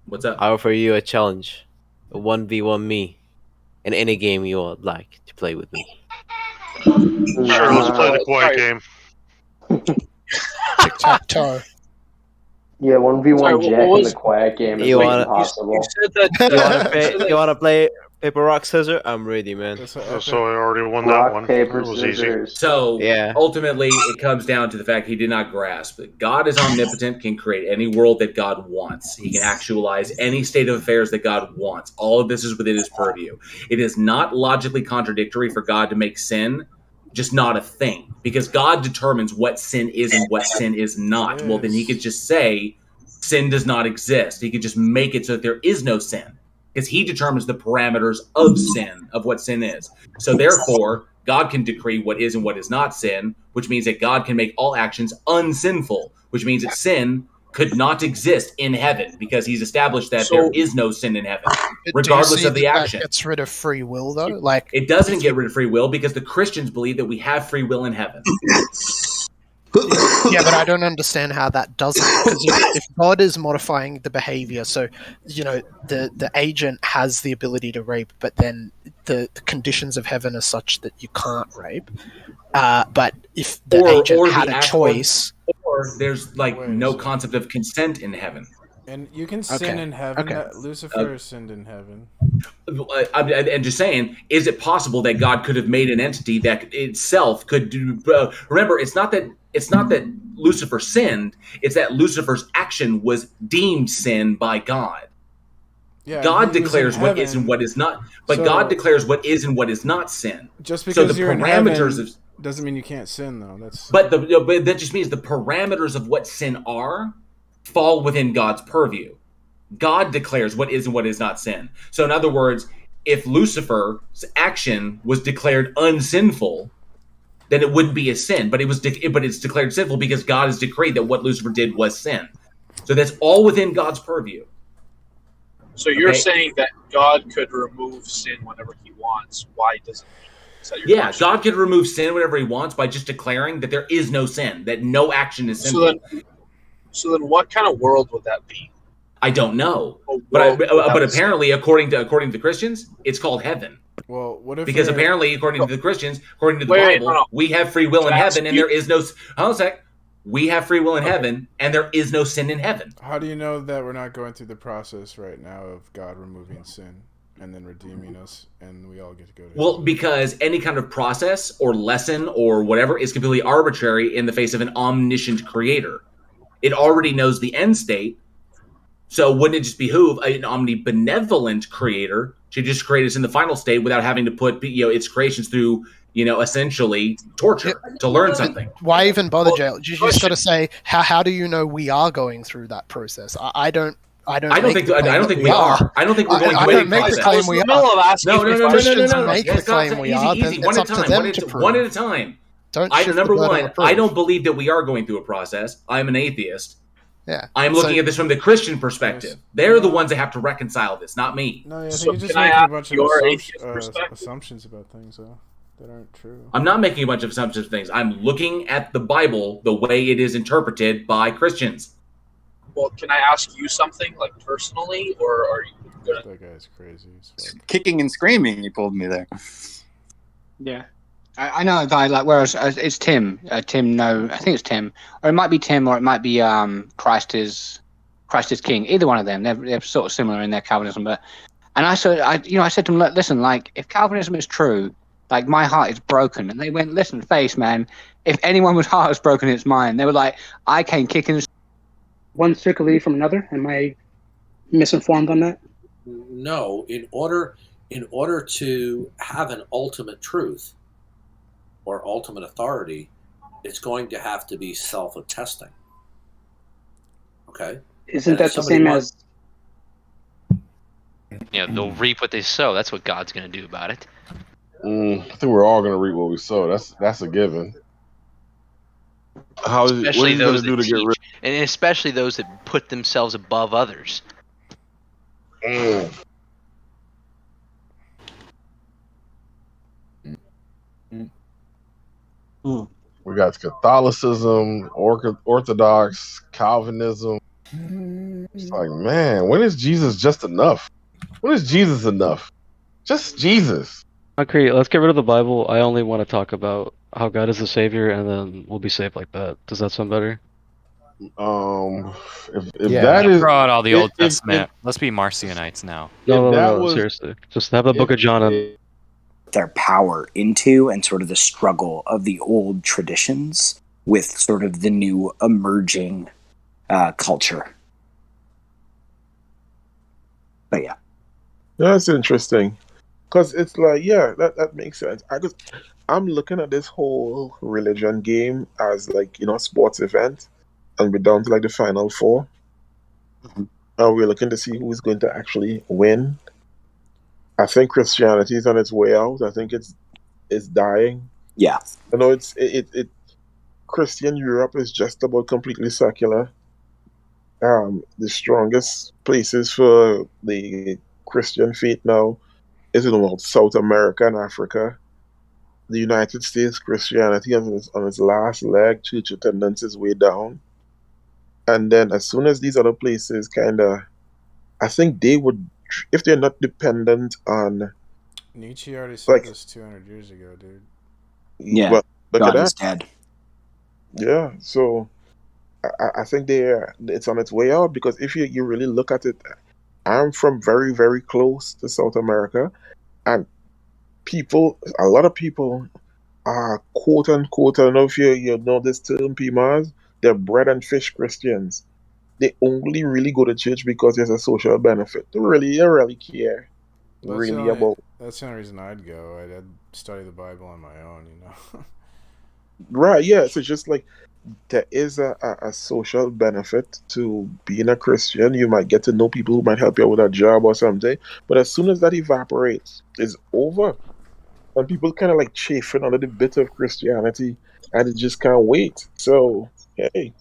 What's up? I offer you a challenge. A 1v1 me. In any game you would like to play with me. Sure, let's play the quiet game. Tic-tac-toe. Yeah, 1v1 Jack in the quiet game is impossible. You want to play paper, rock, scissors? I'm ready, man. So I already won that one. Paper, it was scissors. easy. So yeah. Ultimately, it comes down to the fact he did not grasp that God is omnipotent, can create any world that God wants. He can actualize any state of affairs that God wants. All of this is within his purview. It is not logically contradictory for God to make sin just not a thing, because God determines what sin is and what sin is not. Well, then he could just say sin does not exist. He could just make it so that there is no sin, because he determines the parameters of sin, of what sin is. So therefore, God can decree what is and what is not sin, which means that God can make all actions unsinful, which means that sin could not exist in heaven, because he's established that there is no sin in heaven, regardless of the action. That gets rid of free will, though? Like, it doesn't get rid of free will, because the Christians believe that we have free will in heaven. Yeah, but I don't understand how that doesn't. Because if God is modifying the behavior, so, the agent has the ability to rape, but then the conditions of heaven are such that you can't rape. But if the agent had a choice... Or there's no concept of consent in heaven. And you can sin in heaven. Lucifer sinned in heaven. I'm just saying, is it possible that God could have made an entity that itself could do? Remember, it's not that Lucifer sinned. It's that Lucifer's action was deemed sin by God. Yeah, God declares what is and what is not, but God declares what is and what is not sin. Just because you're in heaven doesn't mean you can't sin, though. But that just means the parameters of what sin are fall within God's purview. God declares what is and what is not sin. So in other words, if Lucifer's action was declared unsinful, then it wouldn't be a sin. But it's declared sinful because God has decreed that what Lucifer did was sin. So that's all within God's purview. So you're saying that God could remove sin whenever he wants. Why doesn't he? Yeah, question? God could remove sin whenever he wants by just declaring that there is no sin, that no action is sinful. So then what kind of world would that be? I don't know. But apparently, according to the Christians, it's called heaven. Well, what if because apparently, according to the Christians, according to the Bible, we have free will in heaven, and there is no. Hold on a sec. We have free will in heaven, and there is no sin in heaven. How do you know that we're not going through the process right now of God removing sin and then redeeming us, and we all get to go to heaven? Well, because any kind of process or lesson or whatever is completely arbitrary in the face of an omniscient creator. It already knows the end state. So wouldn't it just behoove an omnibenevolent creator to just create us in the final state without having to put its creations through essentially torture to learn something? Why even bother, Jail? You just got to say how do you know we are going through that process? I don't think we are. I don't think we're going through any process. I don't make the claim we are. No. Christians make the claim we are. Then it's up to them to prove. One at a time. Number one, I don't believe that we are going through a process. I'm an atheist. Yeah, I'm looking at this from the Christian perspective. They're the ones that have to reconcile this, not me. No, I think you're just making a bunch of assumptions about things that aren't true. I'm not making a bunch of assumptions of things. I'm looking at the Bible the way it is interpreted by Christians. Well, can I ask you something, like personally, or are you gonna... That guy's crazy. Kicking and screaming, he pulled me there. Yeah. I know a guy whereas it's Tim. Tim, no, I think it's Tim, or it might be Tim, or it might be Christ is King. Either one of them, they're sort of similar in their Calvinism. I said to them, listen, like if Calvinism is true, like my heart is broken, and they went, listen, face man, if anyone's heart is broken, it's mine. They were like, I came kicking. One strictly from another. Am I misinformed on that? No, in order to have an ultimate truth or ultimate authority, it's going to have to be self-attesting. Okay? Isn't that the same as... they'll reap what they sow. That's what God's going to do about it. I think we're all going to reap what we sow. That's a given. Especially those that teach, and especially those that put themselves above others. We got Catholicism, Orthodox, Calvinism. It's like, man, when is Jesus just enough? When is Jesus enough? Just Jesus. Okay, let's get rid of the Bible. I only want to talk about how God is the Savior, and then we'll be saved like that. Does that sound better? If that is, throw out all the Old Testament. Let's be Marcionites now. No, seriously. Just have the Book of John and their power into, and sort of the struggle of the old traditions with sort of the new emerging culture. But yeah. That's interesting. Because it's like, that makes sense. I'm looking at this whole religion game as like, a sports event, and we're down to like the final four. Mm-hmm. And we're looking to see who's going to actually win. I think Christianity is on its way out. I think it's dying. Yeah. It Christian Europe is just about completely secular. The strongest places for the Christian faith now is in South America and Africa. The United States, Christianity is on its last leg. Church attendance is way down. And then as soon as these other places I think they would, if they're not dependent on... Nietzsche already said this 200 years ago, dude. Yeah, but look God at is that. dead. Yeah, so I think it's on its way out, because if you really look at it, I'm from very, very close to South America, and a lot of people are quote unquote, I don't know if you know this term, PMAs, they're bread and fish Christians. They only really go to church because there's a social benefit. They really care about. That's the only reason I'd go. I'd study the Bible on my own, Right, yeah. So just like there is a social benefit to being a Christian. You might get to know people who might help you out with a job or something. But as soon as that evaporates, it's over. And people kind of like chafing under the bit of Christianity, and they just can't wait. So, hey.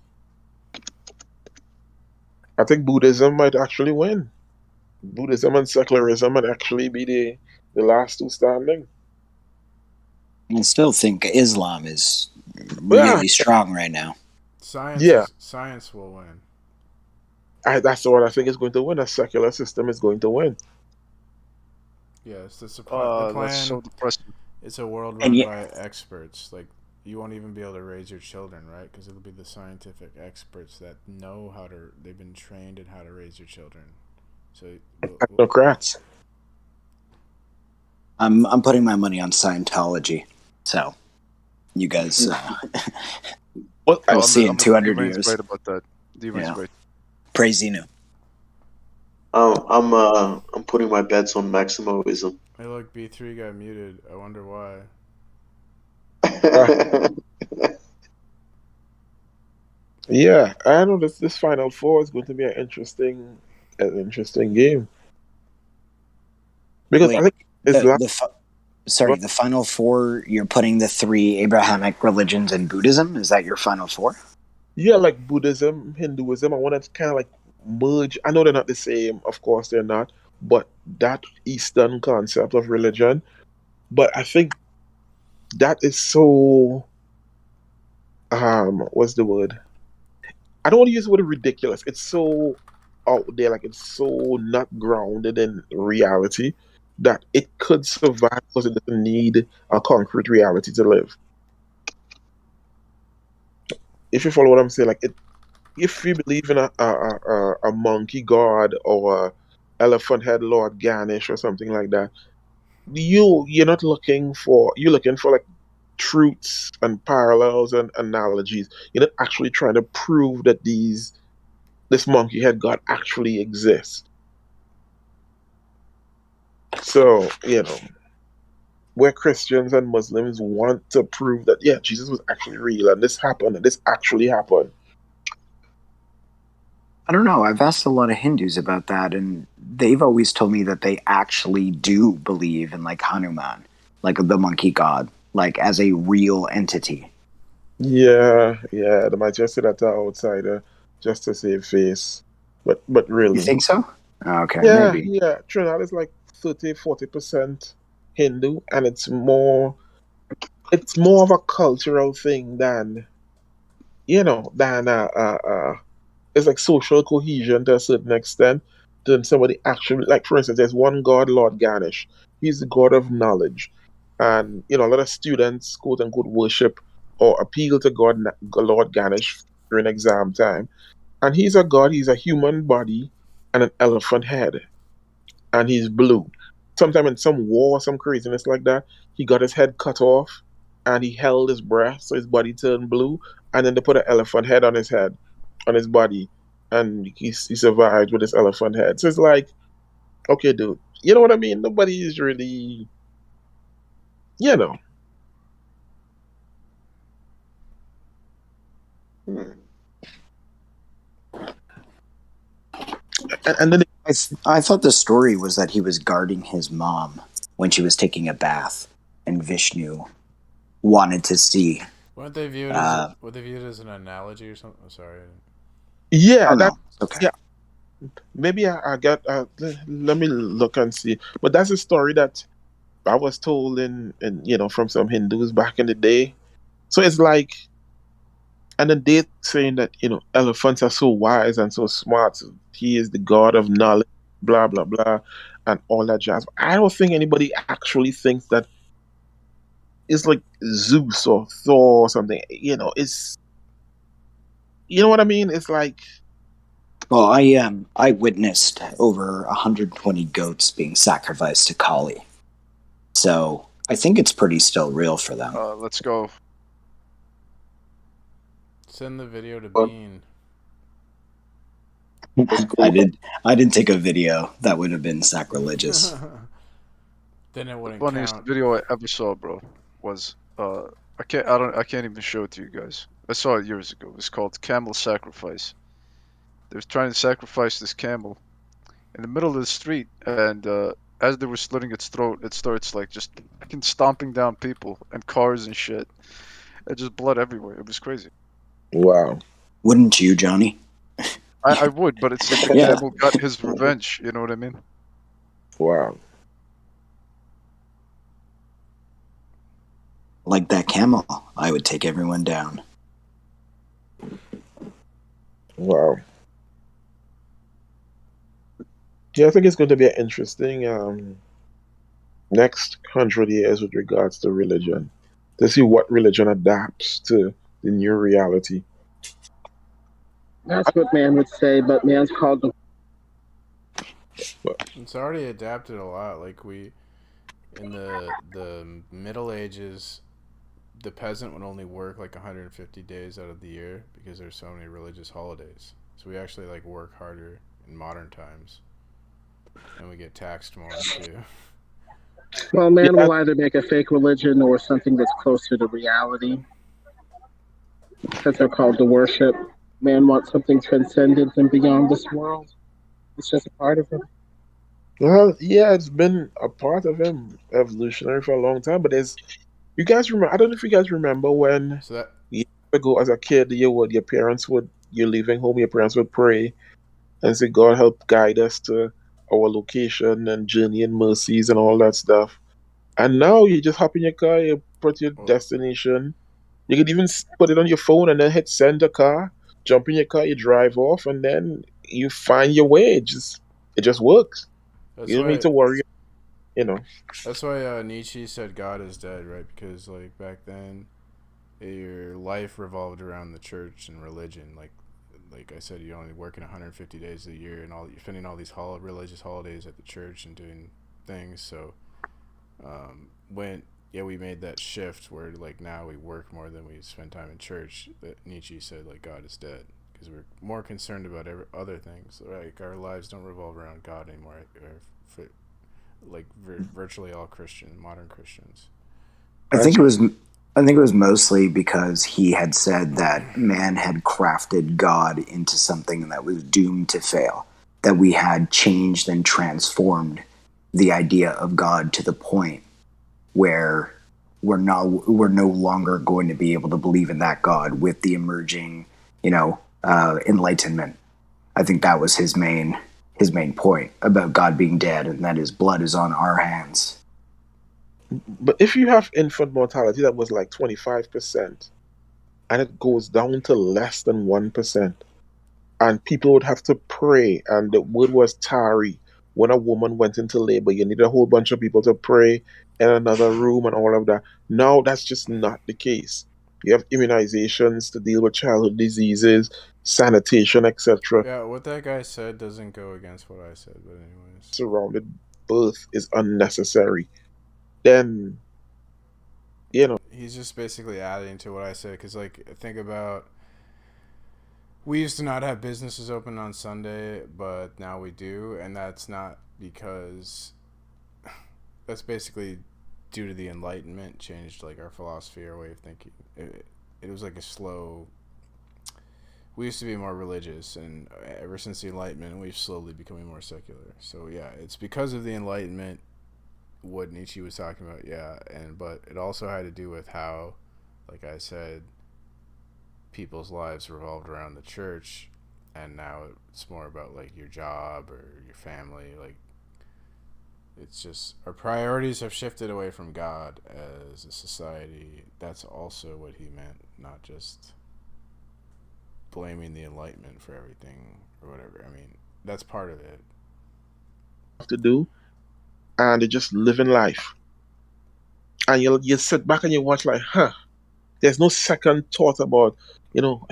I think Buddhism might actually win. Buddhism and secularism and actually be the last two standing. I still think Islam is really strong right now. Science will win. That's what I think is going to win. A secular system is going to win. Yes, the plan. That's so depressing. It's a world run by experts. Like, you won't even be able to raise your children, right? Because it'll be the scientific experts that know how to. They've been trained in how to raise your children. So technocrats. I'm putting my money on Scientology. So, you guys, I'll see in 200 years. Right about that. Right. Praise Xenu. I'm putting my bets on maximalism. Hey, look, B3 got muted. I wonder why. Yeah, I know this Final Four is going to be an interesting game. Because I think the Final Four, you're putting the 3 Abrahamic religions and Buddhism? Is that your Final Four? Yeah, like Buddhism, Hinduism. I want to kind of like merge. I know they're not the same. Of course, they're not. But that Eastern concept of religion. But I think that is so... what's the word? I don't want to use the word ridiculous. It's so out there. Like, it's so not grounded in reality that it could survive because it doesn't need a concrete reality to live. If you follow what I'm saying, like if you believe in a monkey god or a elephant head Lord Ganesh or something like that, you're not looking for like truths and parallels and analogies. You're not actually trying to prove that this monkey head god actually exists. So, where Christians and Muslims want to prove that, yeah, Jesus was actually real and this happened and this actually happened. I don't know. I've asked a lot of Hindus about that, and they've always told me that they actually do believe in, like, Hanuman, like the monkey god, like as a real entity. Yeah, they might just say that to an outsider just to save face. But really. You think so? Okay, yeah, maybe. Yeah, Trinidad is like 30-40% Hindu, and it's more of a cultural thing than it's like social cohesion to a certain extent than somebody actually, like, for instance, there's one god, Lord Ganesh. He's the god of knowledge. And, a lot of students, quote unquote, worship or appeal to Lord Ganesh during exam time. And he's a god, he's a human body and an elephant head. And he's blue. Sometime in some war, some craziness like that, he got his head cut off and he held his breath so his body turned blue. And then they put an elephant head on his head, on his body. And he survived with his elephant head. So it's like, okay, dude, you know what I mean? Nobody is really, Hmm. And then I thought the story was that he was guarding his mom when she was taking a bath, and Vishnu wanted to see. Weren't they viewed as an analogy or something? Oh, sorry. Yeah, okay. Yeah. Maybe I got. Let me look and see. But that's a story that I was told in from some Hindus back in the day. So it's like, and then they saying that elephants are so wise and so smart. So he is the god of knowledge, blah blah blah, and all that jazz. I don't think anybody actually thinks that it's like Zeus or Thor or something. It's what I mean. It's like. Well, I witnessed over 120 goats being sacrificed to Kali, so I think it's pretty still real for them. Let's go. Send the video to Bean. I didn't take a video. That would have been sacrilegious. Then it wouldn't The funniest count. video I ever saw, bro, was I can't even show it to you guys. I saw it years ago. It was called Camel Sacrifice. They were trying to sacrifice this camel in the middle of the street, and as they were slitting its throat, it starts like just fucking stomping down people and cars and shit. And just blood everywhere. It was crazy. Wow. Wouldn't you, Johnny? I would, but it's like the camel got his revenge. You know what I mean? Wow. Like that camel, I would take everyone down. Wow. Yeah, I think it's going to be an interesting next 100 years with regards to religion, to see what religion adapts to the new reality. That's what man would say, but man's called them. It's already adapted a lot. Like in the Middle Ages, the peasant would only work like 150 days out of the year because there's so many religious holidays. So we actually like work harder in modern times, and we get taxed more too. Well, man will either make a fake religion or something that's closer to reality. Because they're called to worship. Man wants something transcendent and beyond this world. It's just a part of him. Well, yeah, it's been a part of him evolutionary for a long time. But you guys remember? I don't know if you guys remember when years ago as a kid, your parents you're leaving home, your parents would pray and say, "God help guide us to our location and journey and mercies and all that stuff." And now you just hop in your car, you put your destination. You could even put it on your phone and then hit send a car, jump in your car, you drive off, and then you find your way. It just works. You don't need to worry, That's why Nietzsche said God is dead, right? Because like back then, your life revolved around the church and religion. Like I said, you're only working 150 days a year, and you're spending all these religious holidays at the church and doing things. So we made that shift where like now we work more than we spend time in church, that Nietzsche said like God is dead because we're more concerned about other things. Like our lives don't revolve around God anymore. Virtually all modern Christians. I think it was mostly because he had said that man had crafted God into something that was doomed to fail, that we had changed and transformed the idea of God to the point where we're no longer going to be able to believe in that God with the emerging, Enlightenment. I think that was his main point about God being dead and that his blood is on our hands. But if you have infant mortality that was like 25% and it goes down to less than 1%, and people would have to pray, and the word was tarry. When a woman went into labor, you needed a whole bunch of people to pray in another room and all of that. Now that's just not the case. You have immunizations to deal with childhood diseases, sanitation, etc. Yeah, what that guy said doesn't go against what I said, but anyways. Surrounded birth is unnecessary. Then, he's just basically adding to what I said, because like think about, we used to not have businesses open on Sunday, but now we do, and that's not because that's basically due to the Enlightenment changed like our philosophy, our way of thinking. It was like a slow. We used to be more religious, and ever since the Enlightenment, we've slowly becoming more secular. So yeah, it's because of the Enlightenment, what Nietzsche was talking about, but it also had to do with how, like I said, people's lives revolved around the church, and now it's more about like your job or your family. Like, it's just our priorities have shifted away from God as a society. That's also what he meant, not just blaming the Enlightenment for everything or whatever. I mean, that's part of it. To do, and they just living life, and you sit back and you watch like, there's no second thought about,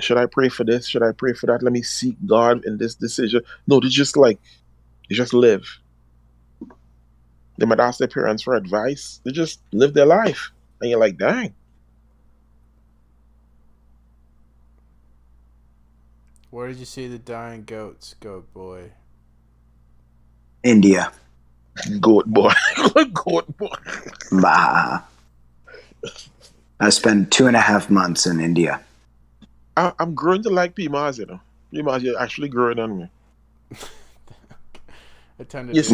should I pray for this, should I pray for that, let me seek God in this decision. No, they just live. They might ask their parents for advice. They just live their life, and you're like, dang. Where did you see the dying goats, goat boy? India. Goat boy. Goat boy. Bah. I spent 2.5 months in India. I'm growing to like PMAs, PMAs are actually growing on me. It's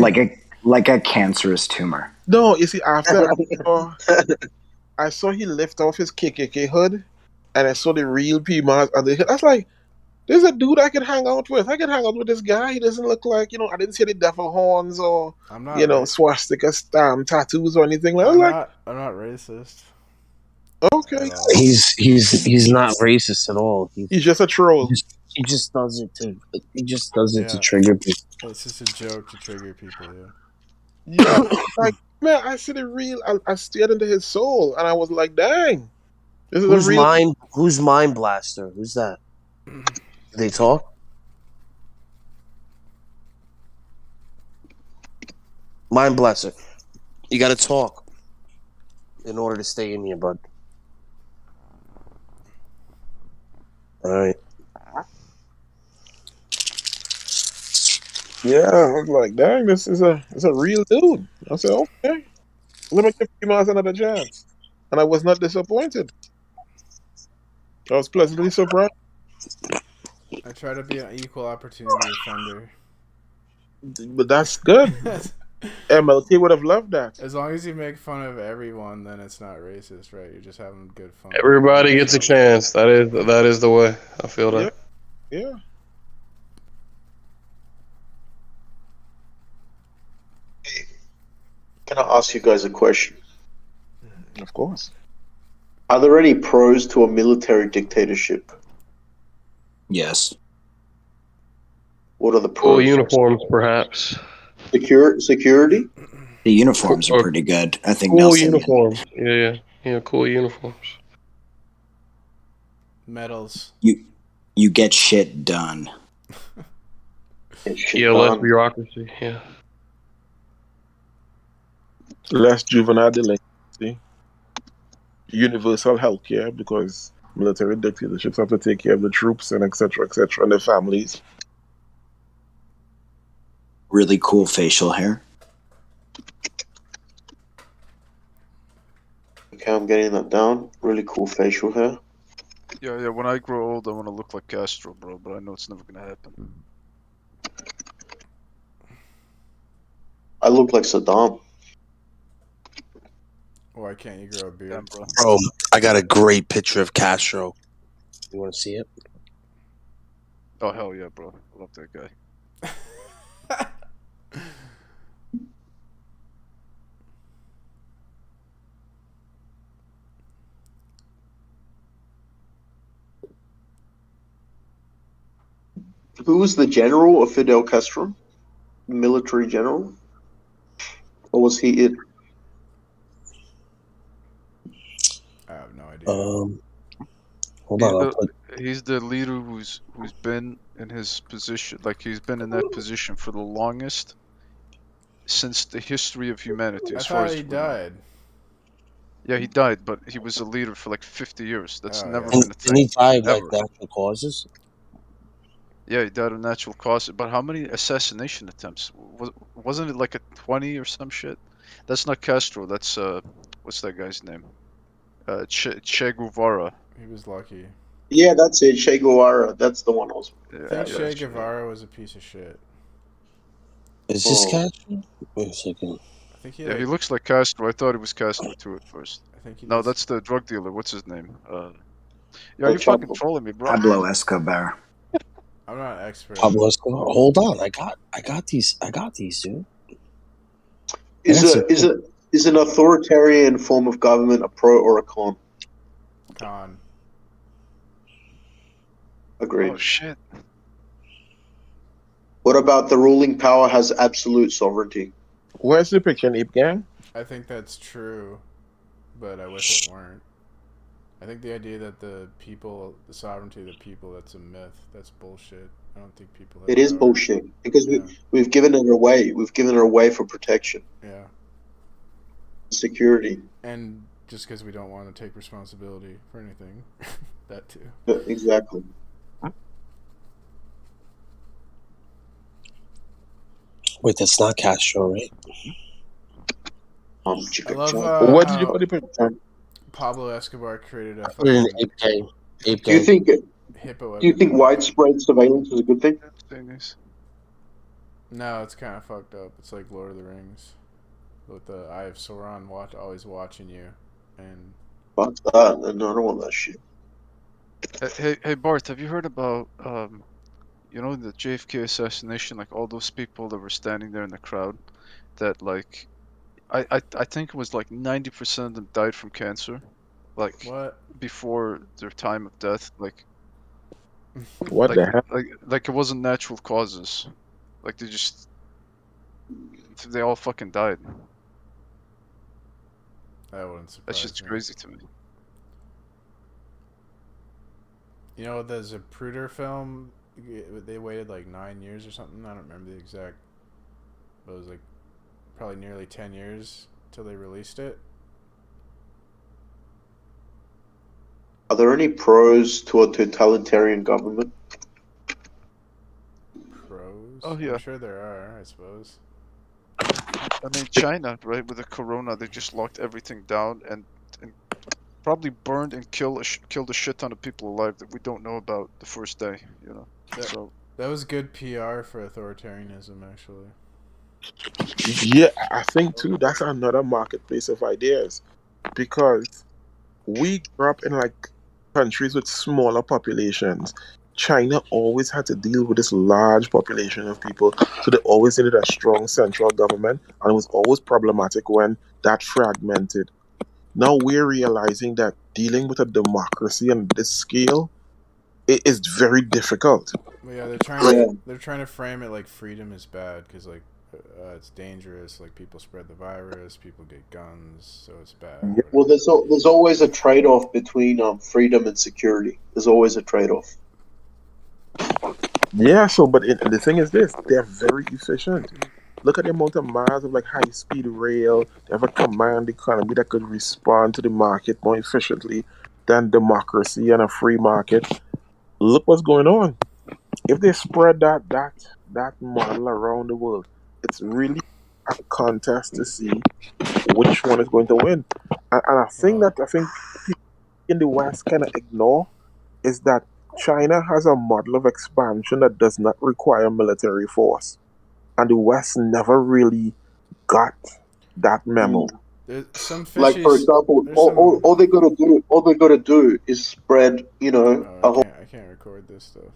like a cancerous tumor. No, you see, after I saw he lift off his KKK hood, and I saw the real PMAs on the hood. I was like, There's a dude I could hang out with. I could hang out with this guy. He doesn't look like, I didn't see any devil horns or, swastika tattoos or anything like that. I'm not racist. Okay. He's not racist at all. He's just a troll. He just does it to trigger people. It's just a joke to trigger people, Yeah, like, man, I see the real. I stared into his soul, and I was like, "Dang, this is Who's a real." Who's Mind Blaster? Who's that? Do they talk? Mind Blaster, you got to talk in order to stay in here, bud. All right. Yeah, I was like, "Dang, this is a real dude." I said, "Okay, let me give Miles another chance," and I was not disappointed. I was pleasantly surprised. I try to be an equal opportunity offender. But that's good. MLK would have loved that. As long as you make fun of everyone, then it's not racist, right? You're just having good fun. Everybody gets a chance. That is the way. I feel that. Yeah. Can I ask you guys a question? Of course. Are there any pros to a military dictatorship? Yes. What are the pros? Cool uniforms, perhaps. Security? The uniforms are pretty good. I think cool Nelson. uniforms. Yeah. Cool uniforms. Medals. You get shit done. Less bureaucracy. Yeah. Less juvenile delinquency. Universal health care, because military dictatorships have to take care of the troops and etc. and their families. Really cool facial hair. Okay, I'm getting that down. Really cool facial hair. Yeah. When I grow old, I want to look like Castro, bro. But I know it's never gonna happen. I look like Saddam. Why can't you grow a beard, bro? Bro, I got a great picture of Castro. You want to see it? Oh hell yeah, bro! I love that guy. Who was the general of Fidel Castro? Military general? Or was he it? I have no idea. Hold on. He's the leader who's been in his position, like he's been in that position for the longest since the history of humanity. I thought he died. Yeah, he died, but he was a leader for like 50 years. That's never And, been a and thing. he died like ever. natural causes. Yeah, he died of natural causes. But how many assassination attempts? Wasn't it like a 20 or some shit? That's not Castro. That's what's that guy's name? Che Guevara. He was lucky. Yeah, that's it. Che Guevara. That's the one I was. I think Che Guevara was a piece of shit. Is this Castro? Wait a second. I think he looks like Castro. I thought it was Castro too at first. I think no, that's the drug dealer. What's his name? Yeah, you're fucking trolling me, bro. Pablo Escobar. I'm not an expert. Pablo Escobar. Hold on, I got these, dude. Is an authoritarian form of government a pro or a con? Con. Agreed. Oh shit. What about the ruling power has absolute sovereignty? Where's the picture, Ape Gang? I think that's true, but I wish it weren't. I think the idea that the sovereignty of the people, that's a myth. That's bullshit. I don't think people. It is bullshit because we've given it away. We've given it away for protection. Yeah. Security. And just because we don't want to take responsibility for anything, that too. Exactly. Wait, that's not Castro, right? I love what did you put it? Pablo Escobar created a Put it in Ape Gang. Ape Do you Gang. think? Do you think widespread surveillance is a good thing? No, it's kind of fucked up. It's like Lord of the Rings, with the Eye of Sauron always watching you, and Fuck that! I don't want that shit. Hey, Bart, have you heard about the JFK assassination? Like all those people that were standing there in the crowd, that like, I think it was like 90% of them died from cancer, like What? before their time of death. Like, What the hell? like it wasn't natural causes. Like they all fucking died. That wouldn't surprise That's just me. crazy to me. You know, the Zapruder film, they waited like 9 years or something. I don't remember the exact. But it was like probably nearly 10 years till they released it. Are there any pros to a totalitarian government? Pros? Oh yeah. I'm sure there are, I suppose. I mean, China, right, with the corona, they just locked everything down and probably burned and killed a shit ton of people alive that we don't know about the first day, you know. That was good PR for authoritarianism, actually. Yeah, I think too that's another marketplace of ideas, because we grew up in like countries with smaller populations. China always had to deal with this large population of people, so they always needed a strong central government, and it was always problematic when that fragmented. Now we're realizing that dealing with a democracy on this scale is very difficult. Well, yeah, they're trying to frame it like freedom is bad because like it's dangerous. Like people spread the virus, people get guns, so it's bad. Well, there's always a trade-off between freedom and security. There's always a trade-off. Yeah, the thing is this: they're very efficient. Look at the amount of miles of like high-speed rail. They have a command economy that could respond to the market more efficiently than democracy and a free market. Look what's going on. If they spread that model around the world, it's really a contest to see which one is going to win. And I think people in the West kind of ignore is that China has a model of expansion that does not require military force, and the West never really got that memo. Like for example, all they gotta do is spread, I can't record this stuff.